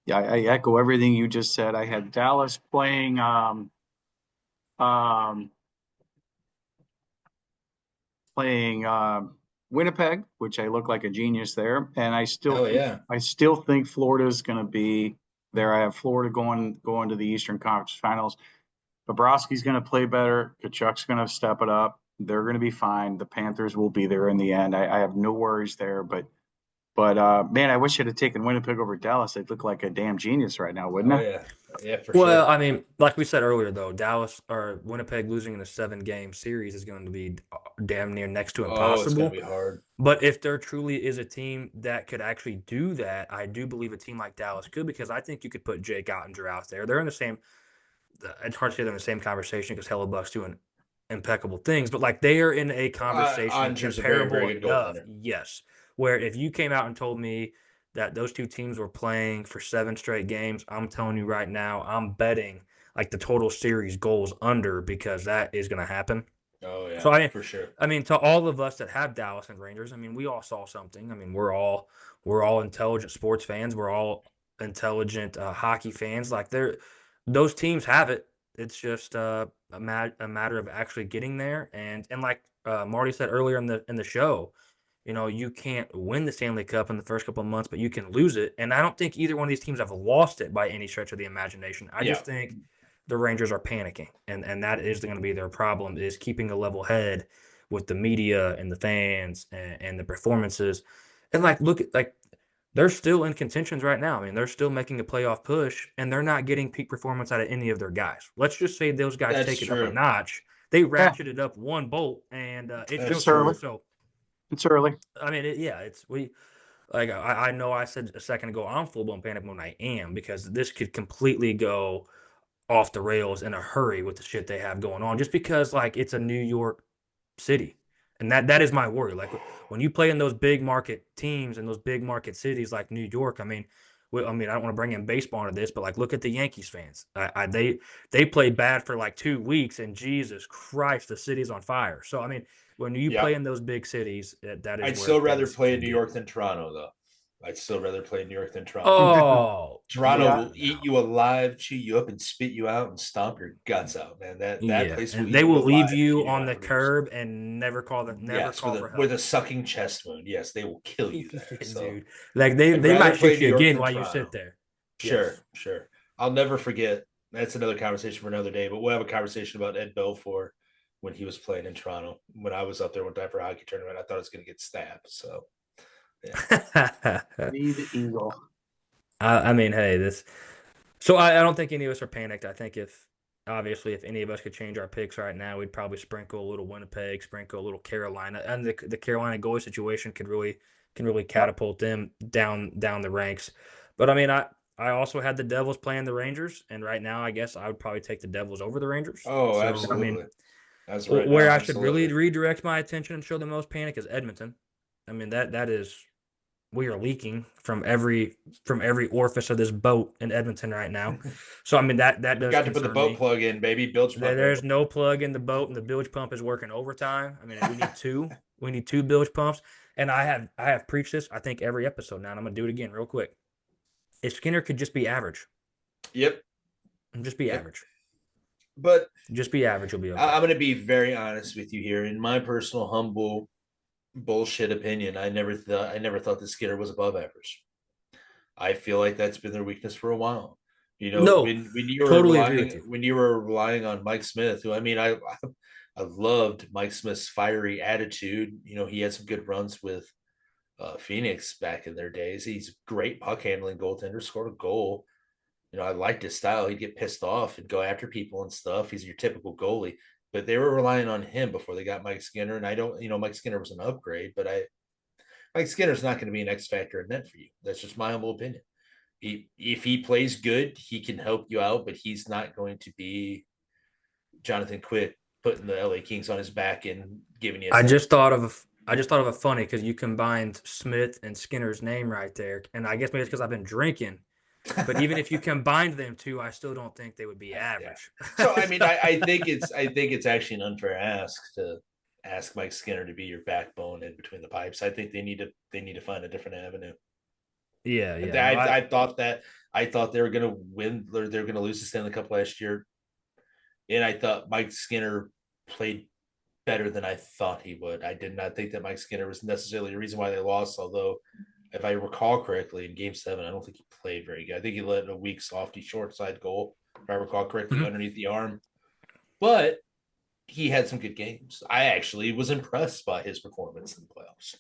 Yeah, I echo everything you just said. I had Dallas playing um, playing Winnipeg, which I look like a genius there, and Oh yeah. I still think Florida is going to be there. I have Florida going to the Eastern Conference Finals. Bobrovsky's going to play better. Kachuk's going to step it up. They're going to be fine. The Panthers will be there in the end. I have no worries there. But man, I wish I'd have taken Winnipeg over Dallas. They'd look like a damn genius right now, wouldn't Oh I? yeah. Yeah, for Well, sure. I mean, like we said earlier, though, Dallas or Winnipeg losing in a 7-game series is going to be damn near next to Oh, it's gonna impossible. be hard. But if there truly is a team that could actually do that, I do believe a team like Dallas could because I think you could put Jake Ottinger out there. They're in the same. It's hard to say they're in the same conversation because Hellebuck's doing impeccable things, but like they are in a conversation Oncher's a very, very comparable good enough, goaltender. yes. Where if you came out and told me that those two teams were playing for 7 straight games, I'm telling you right now, I'm betting like the total series goals under because that is going to happen. Oh So yeah, I, for sure. I mean, to all of us that have Dallas and Rangers, I mean, we all saw something. I mean, we're all intelligent sports fans. We're all intelligent hockey fans. Like those teams have it. It's just a matter of actually getting there. And like Marty said earlier in the show, you can't win the Stanley Cup in the first couple of months, but you can lose it. And I don't think either one of these teams have lost it by any stretch of the imagination. I Yeah, just think the Rangers are panicking, and that is going to be their problem is keeping a level head with the media and the fans and the performances. And like, look at like they're still in contentions right now. I mean, they're still making a playoff push, and they're not getting peak performance out of any of their guys. Let's just say those guys that's take it up a true. notch. They Yeah, ratcheted up one bolt, and it That's shows just for it. early. true. So It's early. I mean, it's like I know I said a second ago I'm full blown panic mode. I am because this could completely go off the rails in a hurry with the shit they have going on. Just because like it's a New York city, and that is my worry. Like when you play in those big market teams and those big market cities like New York, I mean. I mean, I don't want to bring in baseball into this, but like, look at the Yankees fans. They played bad for like 2 weeks, and Jesus Christ, the city's on fire. So I mean, when you play Yeah. in those big cities, that is I'd where still rather things play in can New get. York than Toronto, though. I'd still rather play in New York than Toronto. Oh, Toronto Yeah. will eat you alive, chew you up, and spit you out and stomp your guts out, man. That yeah, place will and eat they you will leave alive and you chew you on out the for years. curb and never Yes, call for with a help. sucking chest wound. Yes, they will kill you there. Yeah, So dude, like they I'd they rather might play shoot New you York again than while you sit Toronto. there. Sure, Yes. sure. I'll never forget. That's another conversation for another day, but we'll have a conversation about Ed Belfour when he was playing in Toronto. When I was up there one time for a hockey tournament, I thought I was going to get stabbed. So, yeah. Be the Eagle. I mean, hey, this. So I don't think any of us are panicked. I think obviously if any of us could change our picks right now, we'd probably sprinkle a little Winnipeg, sprinkle a little Carolina, and the Carolina goalie situation can really Yep. catapult them down the ranks. But I mean, I also had the Devils playing the Rangers, and right now I guess I would probably take the Devils over the Rangers. Oh, So I mean, absolutely. That's right where now. I should really Absolutely. redirect my attention and show the most panic is Edmonton. I mean that is we are leaking from every orifice of this boat in Edmonton right now. So I mean that You does forgot to put the concern boat me. plug in, baby. Bilge pump There's it. no plug in the boat, and the bilge pump is working overtime. I mean, we need two. We need two bilge pumps. And I have preached this, I think, every episode now, and I'm gonna do it again real quick. If Skinner could just be average, Yep. just be Yep. average, But just be average, you'll be okay. I'm going to be very honest with you here. In my personal, humble, bullshit opinion, I never thought the Skinner was above average. I feel like that's been their weakness for a while. You know, No, totally agree with you. when you were relying on Mike Smith, who I mean, I loved Mike Smith's fiery attitude. You know, he had some good runs with Phoenix back in their days. He's a great puck handling goaltender, scored a goal. You know, I liked his style. He'd get pissed off and go after people and stuff. He's your typical goalie, but they were relying on him before they got Mike Skinner. And I don't, you know, Mike Skinner was an upgrade, but Mike Skinner's not going to be an X factor in net for you. That's just my humble opinion. If he plays good, he can help you out, but he's not going to be Jonathan Quick putting the LA Kings on his back and giving you a I Stanley just thought of a funny because you combined Smith and Skinner's name right there, and I guess maybe it's because I've been drinking. But even if you combined them two, I still don't think they would be Yeah. average. So I mean, I think it's actually an unfair ask to ask Mike Skinner to be your backbone in between the pipes. I think they need to find a different avenue. Yeah, yeah. No, I thought they were going to win or they were going to lose the Stanley Cup last year, and I thought Mike Skinner played better than I thought he would. I did not think that Mike Skinner was necessarily the reason why they lost. Although, if I recall correctly, in Game 7, I don't think he played very good. I think he let a weak softy short side goal, if I recall correctly, Mhm. underneath the arm. But he had some good games. I actually was impressed by his performance in the playoffs.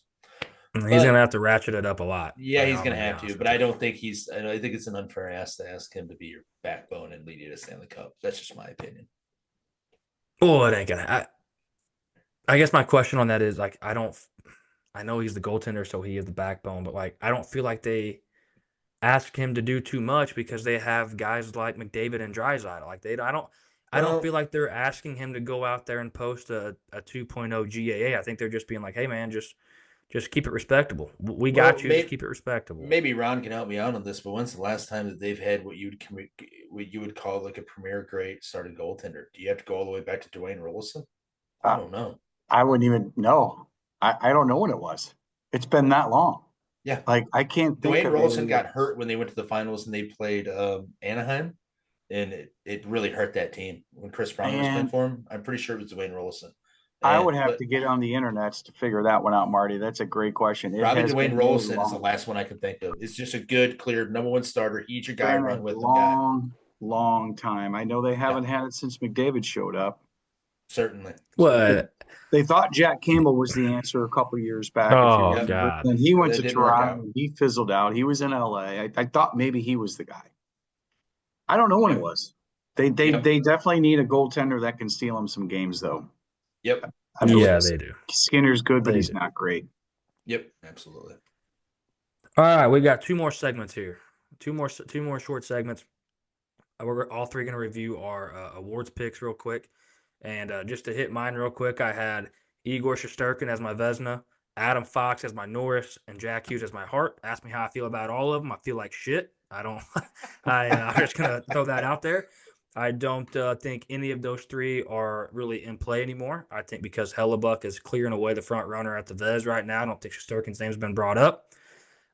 He's But gonna have to ratchet it up a lot. yeah, he's I'm going gonna to be have to. honest But with I you. don't think I think it's an unfair ask to ask him to be your backbone and lead you to Stanley Cup. That's just my opinion. Oh, it ain't gonna. I guess my question on that is like I know he's the goaltender, so he is the backbone, but like I don't feel like they ask him to do too much because they have guys like McDavid and Draisaitl. Like I don't Well, feel like they're asking him to go out there and post a 2.0 GAA. I think they're just being like, hey man, just keep it respectable. We well, got you. Just keep it respectable. maybe Ron can help me out on this. But when's the last time that they've had what you would call like a premier great starting goaltender? Do you have to go all the way back to Dwayne Rollison? I Uh, don't know. I wouldn't even know. I don't know when it was. It's been that long. Yeah, Like I can't think Dwayne of Rollison a got hurt when they went to the finals and they played Anaheim, and it really hurt that team when Chris Pronger was playing and for him. I'm pretty sure it was Dwayne Rollison. I would And have but to get on the internet to figure that one out, Marty. That's a great question. It probably has Dwayne been a Rollison is the long, last one I can think of. It's just a good, clear number one starter. He's your guy, been run a with him guy. long, long time. I know they Yeah, haven't had it since McDavid showed up. certainly. Certainly. What? They thought Jack Campbell was the answer a couple years back, if you Oh Yep. remember. God. Then he went That to didn't work Toronto out. and he fizzled out. He was in LA. I thought maybe he was the guy. I don't know when it Yep. was. They Yep. definitely need a goaltender that can steal him some games, though. Yep. I mean, Yeah, Absolutely. they do. Skinner's good, but They he's do. not great. Yep, absolutely. All right, we got 2 more segments here. Two more short segments. We're all three going to review our awards picks real quick. And just to hit mine real quick, I had Igor Shesterkin as my Vezina, Adam Fox as my Norris, and Jack Hughes as my Hart. Ask me how I feel about all of them. I feel like shit. I don't. I'm just going to throw that out there. I don't think any of those three are really in play anymore. I think because Hellebuck is clearing away the front runner at the Vez right now. I don't think Shesterkin's name's been brought up.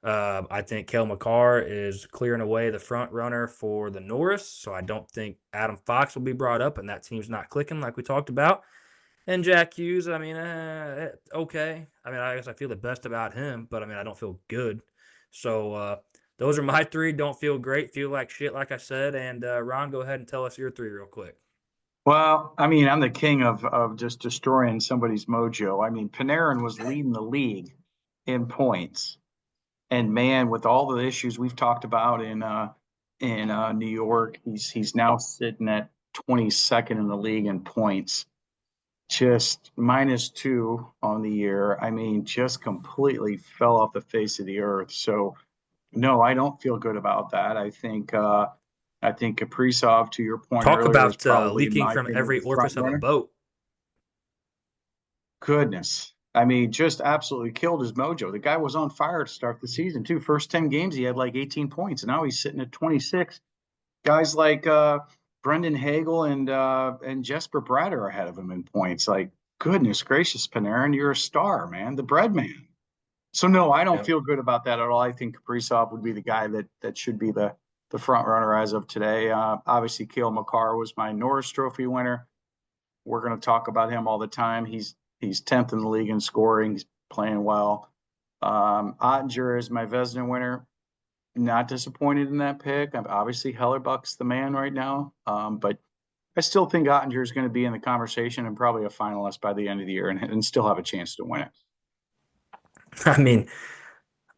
I think Kel McCarr is clearing away the front runner for the Norris, so I don't think Adam Fox will be brought up, and that team's not clicking like we talked about. And Jack Hughes, I mean, okay. I mean, I guess I feel the best about him, but I mean, I don't feel good. So those are my three. Don't feel great, feel like shit, like I said. And Ron, go ahead and tell us your three real quick. Well, I mean, I'm the king of just destroying somebody's mojo. I mean, Panarin was leading the league in points. And man, with all the issues we've talked about in New York, he's now sitting at 22nd in the league in points, just -2 on the year. I mean, just completely fell off the face of the earth. So, no, I don't feel good about that. I think Kaprizov, to your point Talk earlier, is about probably, in leaking my from opinion, every the front orifice of a runner. boat. Goodness. I mean, just absolutely killed his mojo. The guy was on fire to start the season, too. First 10 games, he had like 18 points, and now he's sitting at 26. Guys like Brendan Hagel and Jesper Bratt are ahead of him in points. Like, goodness gracious, Panarin, you're a star, man, the bread man. So, no, I don't feel good about that at all. I think Kaprizov would be the guy that should be the front runner as of today. Obviously, Cale Makar was my Norris Trophy winner. We're going to talk about him all the time. He's 10th in the league in scoring. He's playing well. Ottinger is my Vezina winner. Not disappointed in that pick. Obviously, Hellerbuck's the man right now. But I still think Ottinger is going to be in the conversation and probably a finalist by the end of the year and still have a chance to win it. I mean,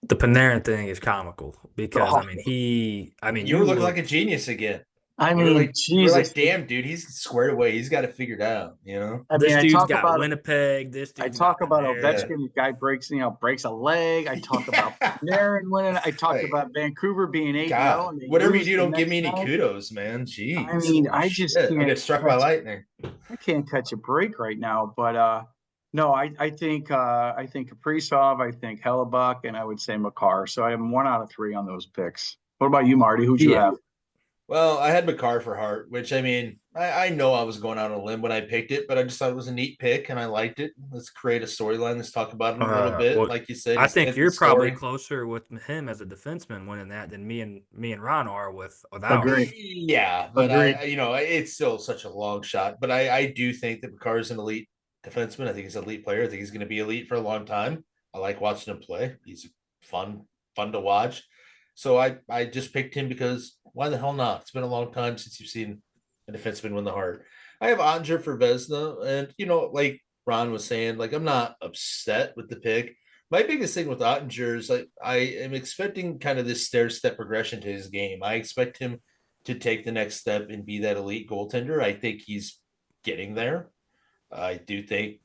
the Panarin thing is comical because, You were looking like a genius again. I You were mean, Jesus. damn, dude, he's squared away. He's got it figured out, you know? This dude's talk got about Winnipeg. This I dude's talk got about Panarin. Ovechkin. The guy breaks a leg. I talk about Panarin winning. I talked about Vancouver being 8-0. God, whatever you do, don't give me any kudos, man. Jeez. I mean, I just can't. I get struck by lightning. I can't catch a break right now. But no, I think Kaprizov, I think Hellebuck, and I would say Makar. So I am 1 out of 3 on those picks. What about you, Marty? Who'd you have? Well, I had Makar for Hart, which I mean, I know I was going out on a limb when I picked it, but I just thought it was a neat pick and I liked it. Let's create a storyline. Let's talk about it a little bit. Well, like you said, I think you're probably closer with him as a defenseman winning that than me and Ron are with ours. Agreed. Yeah, but it's still such a long shot. But I do think that Makar is an elite defenseman. I think he's an elite player. I think he's going to be elite for a long time. I like watching him play. He's fun to watch. So I just picked him because why the hell not? It's been a long time since you've seen a defenseman win the Hart. I have Ottinger for Vezina, and like Ron was saying, like I'm not upset with the pick. My biggest thing with Ottinger is like I am expecting kind of this stair-step progression to his game. I expect him to take the next step and be that elite goaltender. I think he's getting there. I do think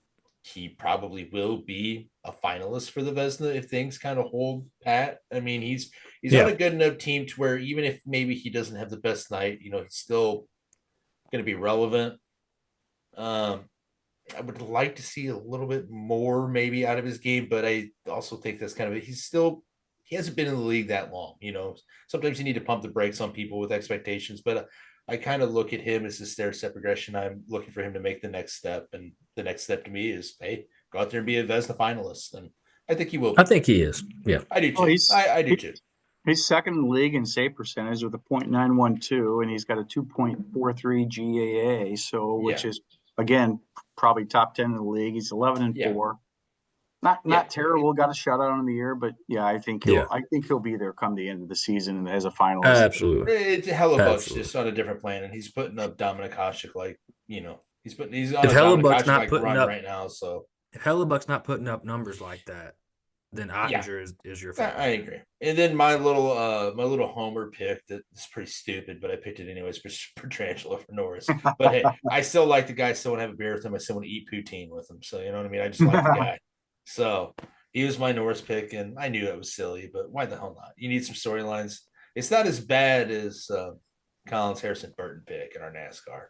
he probably will be a finalist for the Vezina if things kind of hold pat. I mean, he's on a good enough team to where even if maybe he doesn't have the best night, he's still going to be relevant. I would like to see a little bit more maybe out of his game, but I also think that's kind of it. He hasn't been in the league that long. Sometimes you need to pump the brakes on people with expectations, but I kind of look at him as a stair-step progression. I'm looking for him to make the next step, and the next step to me is, hey, go out there and be a Vezina finalist, and I think he will be. I think he is. Yeah, I do too. I do too. He's second in the league in save percentage with a .912, and he's got a 2.43 GAA, so which is again probably top 10 in the league. He's 11-4. Not terrible. Got a shutout in the year, but I think he'll be there come the end of the season as a finalist. Absolutely. It's Hellebuck's just on a different plan, and he's putting up Dominik Hasek he's on if a Hellebuck's Dominik not Hasek putting run up right now. So if Hellebuck's not putting up numbers like that, then Ottinger is your favorite. I agree. And then my little homer pick that is pretty stupid, but I picked it anyways for Petrangelo for Norris. But hey, I still like the guy. I still want to have a beer with him. I still want to eat poutine with him. So you know what I mean. I just like the guy. So He was my Norris pick, and I knew it was silly, but why the hell not? You need some storylines. It's not as bad as Collins Harrison Burton pick in our NASCAR.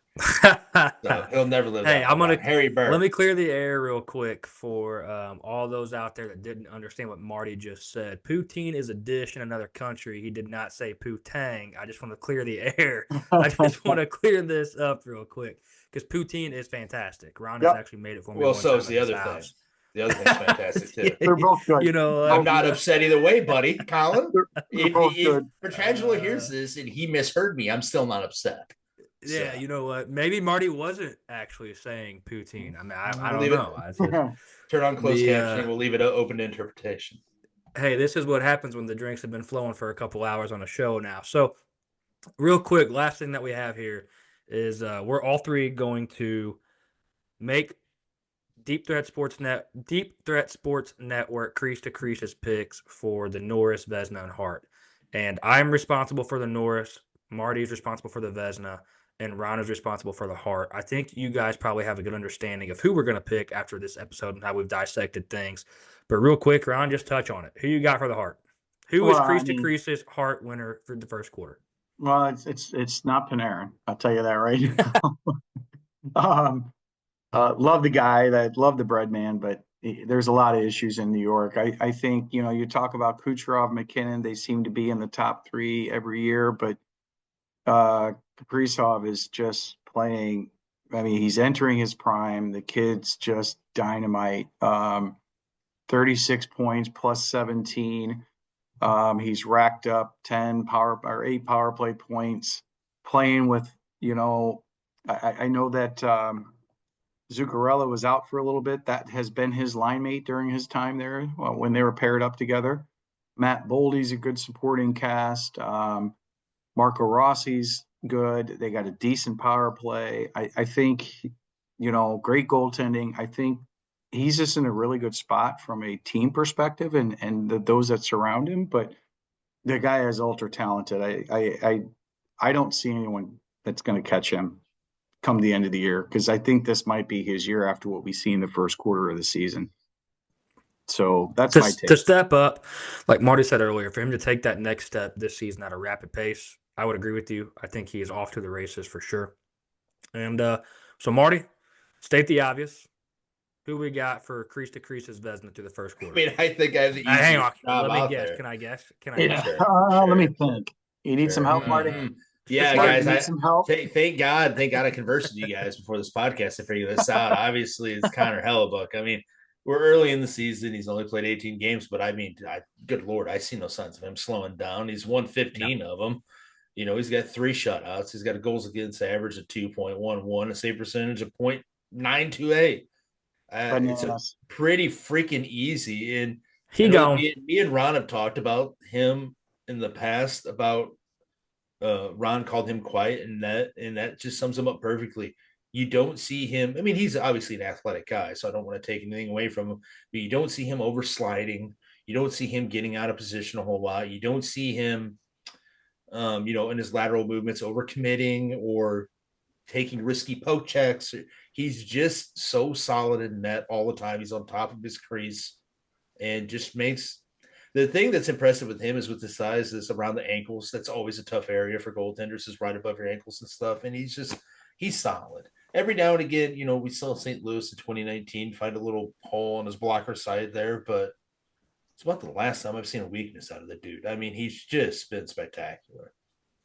So he'll never live Hey, that one down. Harry let Burton. me clear the air real quick for all those out there that didn't understand what Marty just said. Poutine is a dish in another country. He did not say poutang. I just want to clear the air. I just want to clear this up real quick because poutine is fantastic. Ron has Yep. actually made it for me Well, one so time is at the his other thing. house. The other thing's fantastic too. They're both good. You know, I'm not upset either way, buddy. Colin, They're both good. Petrangelo hears this and he misheard me, I'm still not upset. yeah, So, you know what? Maybe Marty wasn't actually saying poutine. I mean, I don't Leave know. turn on closed The, captioning. We'll leave it open to interpretation. Hey, this is what happens when the drinks have been flowing for a couple hours on a show now. So, real quick, last thing that we have here is we're all three going to make Deep Threat Sports Network Crease to Crease's picks for the Norris, Vesna, and Hart. And I'm responsible for the Norris, Marty's responsible for the Vesna, and Ron is responsible for the Hart. I think you guys probably have a good understanding of who we're going to pick after this episode and how we've dissected things. But real quick, Ron, just touch on it. Who you got for the Hart? Who is Crease to Crease's Hart winner for the first quarter? Well, it's not Panarin. I'll tell you that right now. Love the guy, love the bread man, but there's a lot of issues in New York. I think, you talk about Kucherov, McKinnon, they seem to be in the top three every year, but Kaprizov is just playing. I mean, he's entering his prime. The kid's just dynamite. 36 points plus 17. He's racked up 8 power play points, playing with, I know that Zuccarello was out for a little bit. That has been his line mate during his time there when they were paired up together. Matt Boldy's a good supporting cast. Marco Rossi's good. They got a decent power play. I think, great goaltending. I think he's just in a really good spot from a team perspective and those that surround him. But the guy is ultra talented. I don't see anyone that's going to catch him come the end of the year, because I think this might be his year after what we see in the first quarter of the season. So that's my take. To step up, like Marty said earlier, for him to take that next step this season at a rapid pace, I would agree with you. I think he is off to the races for sure. And so, Marty, state the obvious. Who we got for Crease to Crease's Vesna through the first quarter? I mean, I think I have the easiest hang on. job Let me out guess. there. Can I guess? Sure. Let me think. You need some help, Marty? Yeah, Marty, guys, you need some help? Thank God I conversed with you guys before this podcast to figure this out. Obviously, it's Connor Hellebuck. I mean, we're early in the season. He's only played 18 games, but I mean, good Lord, I see no signs of him slowing down. He's won 15 of them. He's got 3 shutouts. He's got a goals against average of 2.11, a save percentage of .928. It's a pretty freaking easy. And me and Ron have talked about him in the past about Ron called him quiet, and that just sums him up perfectly. You don't see him. I mean, he's obviously an athletic guy, so I don't want to take anything away from him, but you don't see him oversliding. You don't see him getting out of position a whole lot. You don't see him, in his lateral movements overcommitting or taking risky poke checks. He's just so solid in net all the time. He's on top of his crease and just makes the thing that's impressive with him is with the size is around the ankles. That's always a tough area for goaltenders, is right above your ankles and stuff. And he's solid. Every now and again, we saw St. Louis in 2019 find a little hole on his blocker side there, but it's about the last time I've seen a weakness out of the dude. I mean, he's just been spectacular.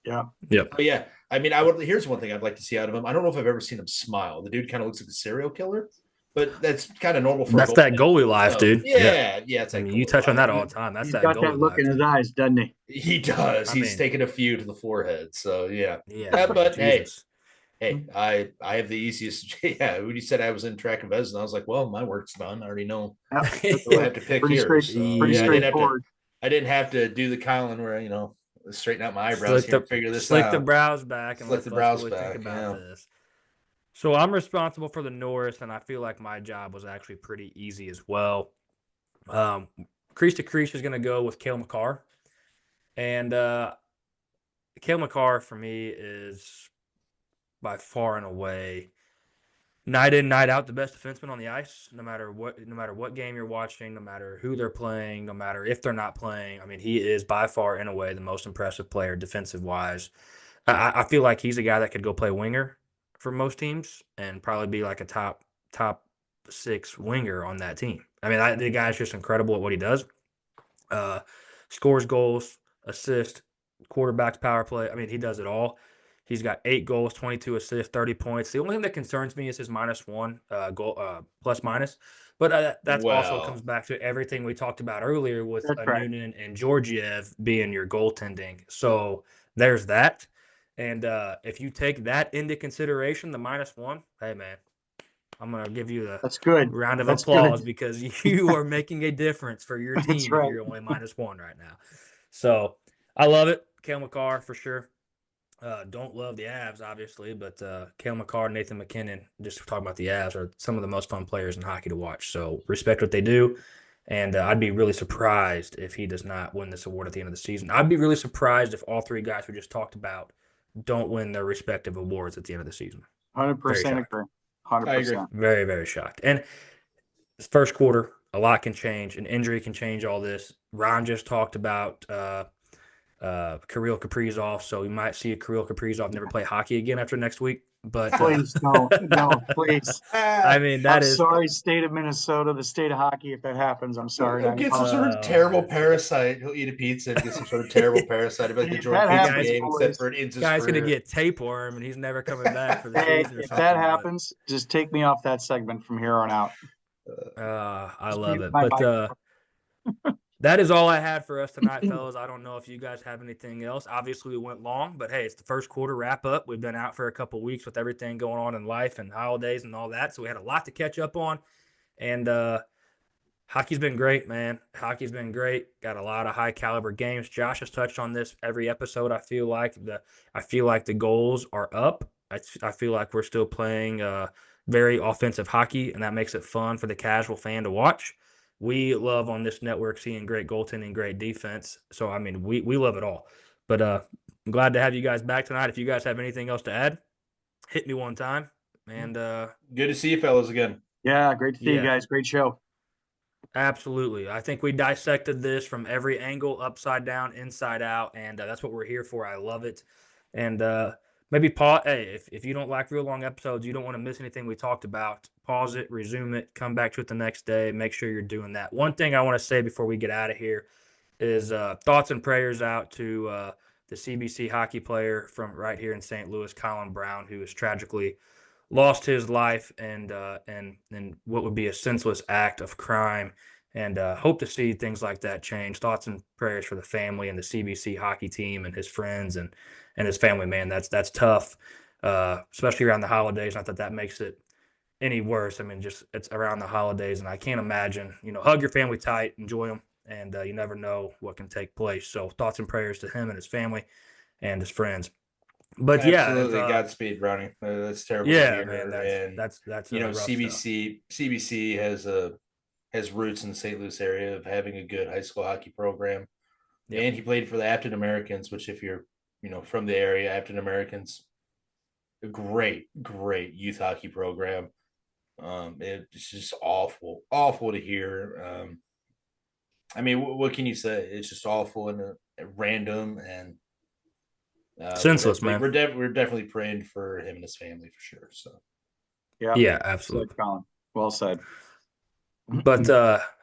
Yeah. Yep. But yeah, I mean, here's one thing I'd like to see out of him. I don't know if I've ever seen him smile. The dude kind of looks like a serial killer, but that's kind of normal for that's that goalie life, dude. Yeah. It's I mean, you touch on that all the time. That's that goalie life. He's got that look in his eyes, doesn't he? He does. He's taken a few to the forehead. So yeah. But Jesus. hey, I have the easiest. Yeah, when you said I was in track and Vesna, I was like, well, my work's done. I already know. I have to pick here. Pretty straightforward. I didn't have to do the Colin where straighten out my eyebrows here and figure this out. Slick the brows back and let's really think about this. So I'm responsible for the Norris, and I feel like my job was actually pretty easy as well. Crease to Crease is going to go with Cale Makar. And Cale Makar for me is by far and away night in, night out, the best defenseman on the ice, no matter what game you're watching, no matter who they're playing, no matter if they're not playing. I mean, he is by far, in a way, the most impressive player defensive wise. I feel like he's a guy that could go play winger for most teams and probably be like a top 6 winger on that team. I mean, the guy's just incredible at what he does. Scores goals, assists, quarterbacks, power play. I mean, he does it all. He's got 8 goals, 22 assists, 30 points. The only thing that concerns me is his -1 goal plus minus. But that's also comes Well, back to everything we talked about earlier with That's right. Noonan and Georgiev being your goaltending. So there's that. And if you take that into consideration, the -1, hey man, I'm gonna give you the That's good. round of That's applause good. because you are making a difference for your That's team if right. you're only -1 right now. So I love it. Cale Makar for sure. Don't love the Avs, obviously, but Cale Makar, Nathan McKinnon, just talking about the Avs, are some of the most fun players in hockey to watch. So respect what they do. And I'd be really surprised if he does not win this award at the end of the season. I'd be really surprised if all 3 guys we just talked about don't win their respective awards at the end of the season. 100% agree. I agree. 100%. Very, very shocked. And first quarter, a lot can change. An injury can change all this. Ron just talked about Kirill Kaprizov, so we might see a Kirill Kaprizov never play hockey again after next week. But Please no, please. I mean, I'm that is sorry, state of Minnesota, the state of hockey. If that happens, I'm sorry. He'll get some sort of terrible parasite. He'll eat a pizza and get some sort of terrible parasite. Like the Jordan That Pizza happens, game, boys. except for it ends his guy's career. gonna get tapeworm and he's never coming back for the Hey, season or if something. that happens, just take me off that segment from here on out. I Just love mute it. my But microphone. that is all I had for us tonight, fellas. I don't know if you guys have anything else. Obviously, we went long, but hey, it's the first quarter wrap up. We've been out for a couple weeks with everything going on in life and holidays and all that, so we had a lot to catch up on. And hockey's been great, man. Hockey's been great. Got a lot of high caliber games. Josh has touched on this every episode. I feel like the goals are up. I feel like we're still playing very offensive hockey, and that makes it fun for the casual fan to watch. We love on this network seeing great goaltending, great defense. So I mean, we love it all. But I'm glad to have you guys back tonight. If you guys have anything else to add, hit me one time. And Good to see you fellas again. Yeah, great to see you guys. Great show. Absolutely. I think we dissected this from every angle, upside down, inside out, and that's what we're here for. I love it. And maybe pause. Hey, if you don't like real long episodes, you don't want to miss anything we talked about, pause it, resume it, come back to it the next day. Make sure you're doing that. One thing I want to say before we get out of here is thoughts and prayers out to the CBC hockey player from right here in St. Louis, Colin Brown, who is tragically lost his life and what would be a senseless act of crime, and hope to see things like that change. Thoughts and prayers for the family and the CBC hockey team and his friends and his family. Man, that's tough, especially around the holidays. Not that that makes it any worse. I mean, just it's around the holidays, and I can't imagine. Hug your family tight, enjoy them, and you never know what can take place. So thoughts and prayers to him and his family and his friends. But Absolutely, Godspeed, Brownie. That's terrible to hear. Man, that's rough CBC has roots in the St. Louis area of having a good high school hockey program, and he played for the Afton Americans, which if you're from the area, Afton Americans, a great youth hockey program. It's just awful to hear. I mean, what can you say? It's just awful and random and. senseless, man. We're definitely praying for him and his family for sure. So, yeah, absolutely. Well said. But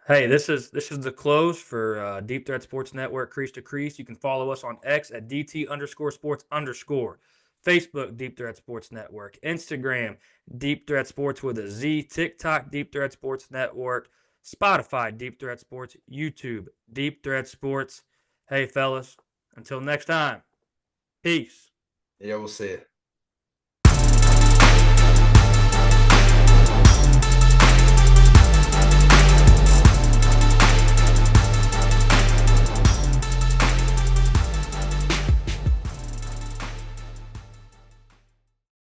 hey, this is the close for Deep Threat Sports Network, Crease to Crease. You can follow us on X at DT_sports_, Facebook Deep Threat Sports Network, Instagram Deep Threat Sports with a Z, TikTok Deep Threat Sports Network, Spotify Deep Threat Sports, YouTube Deep Threat Sports. Hey, fellas, until next time. Peace. yeah, we'll see you.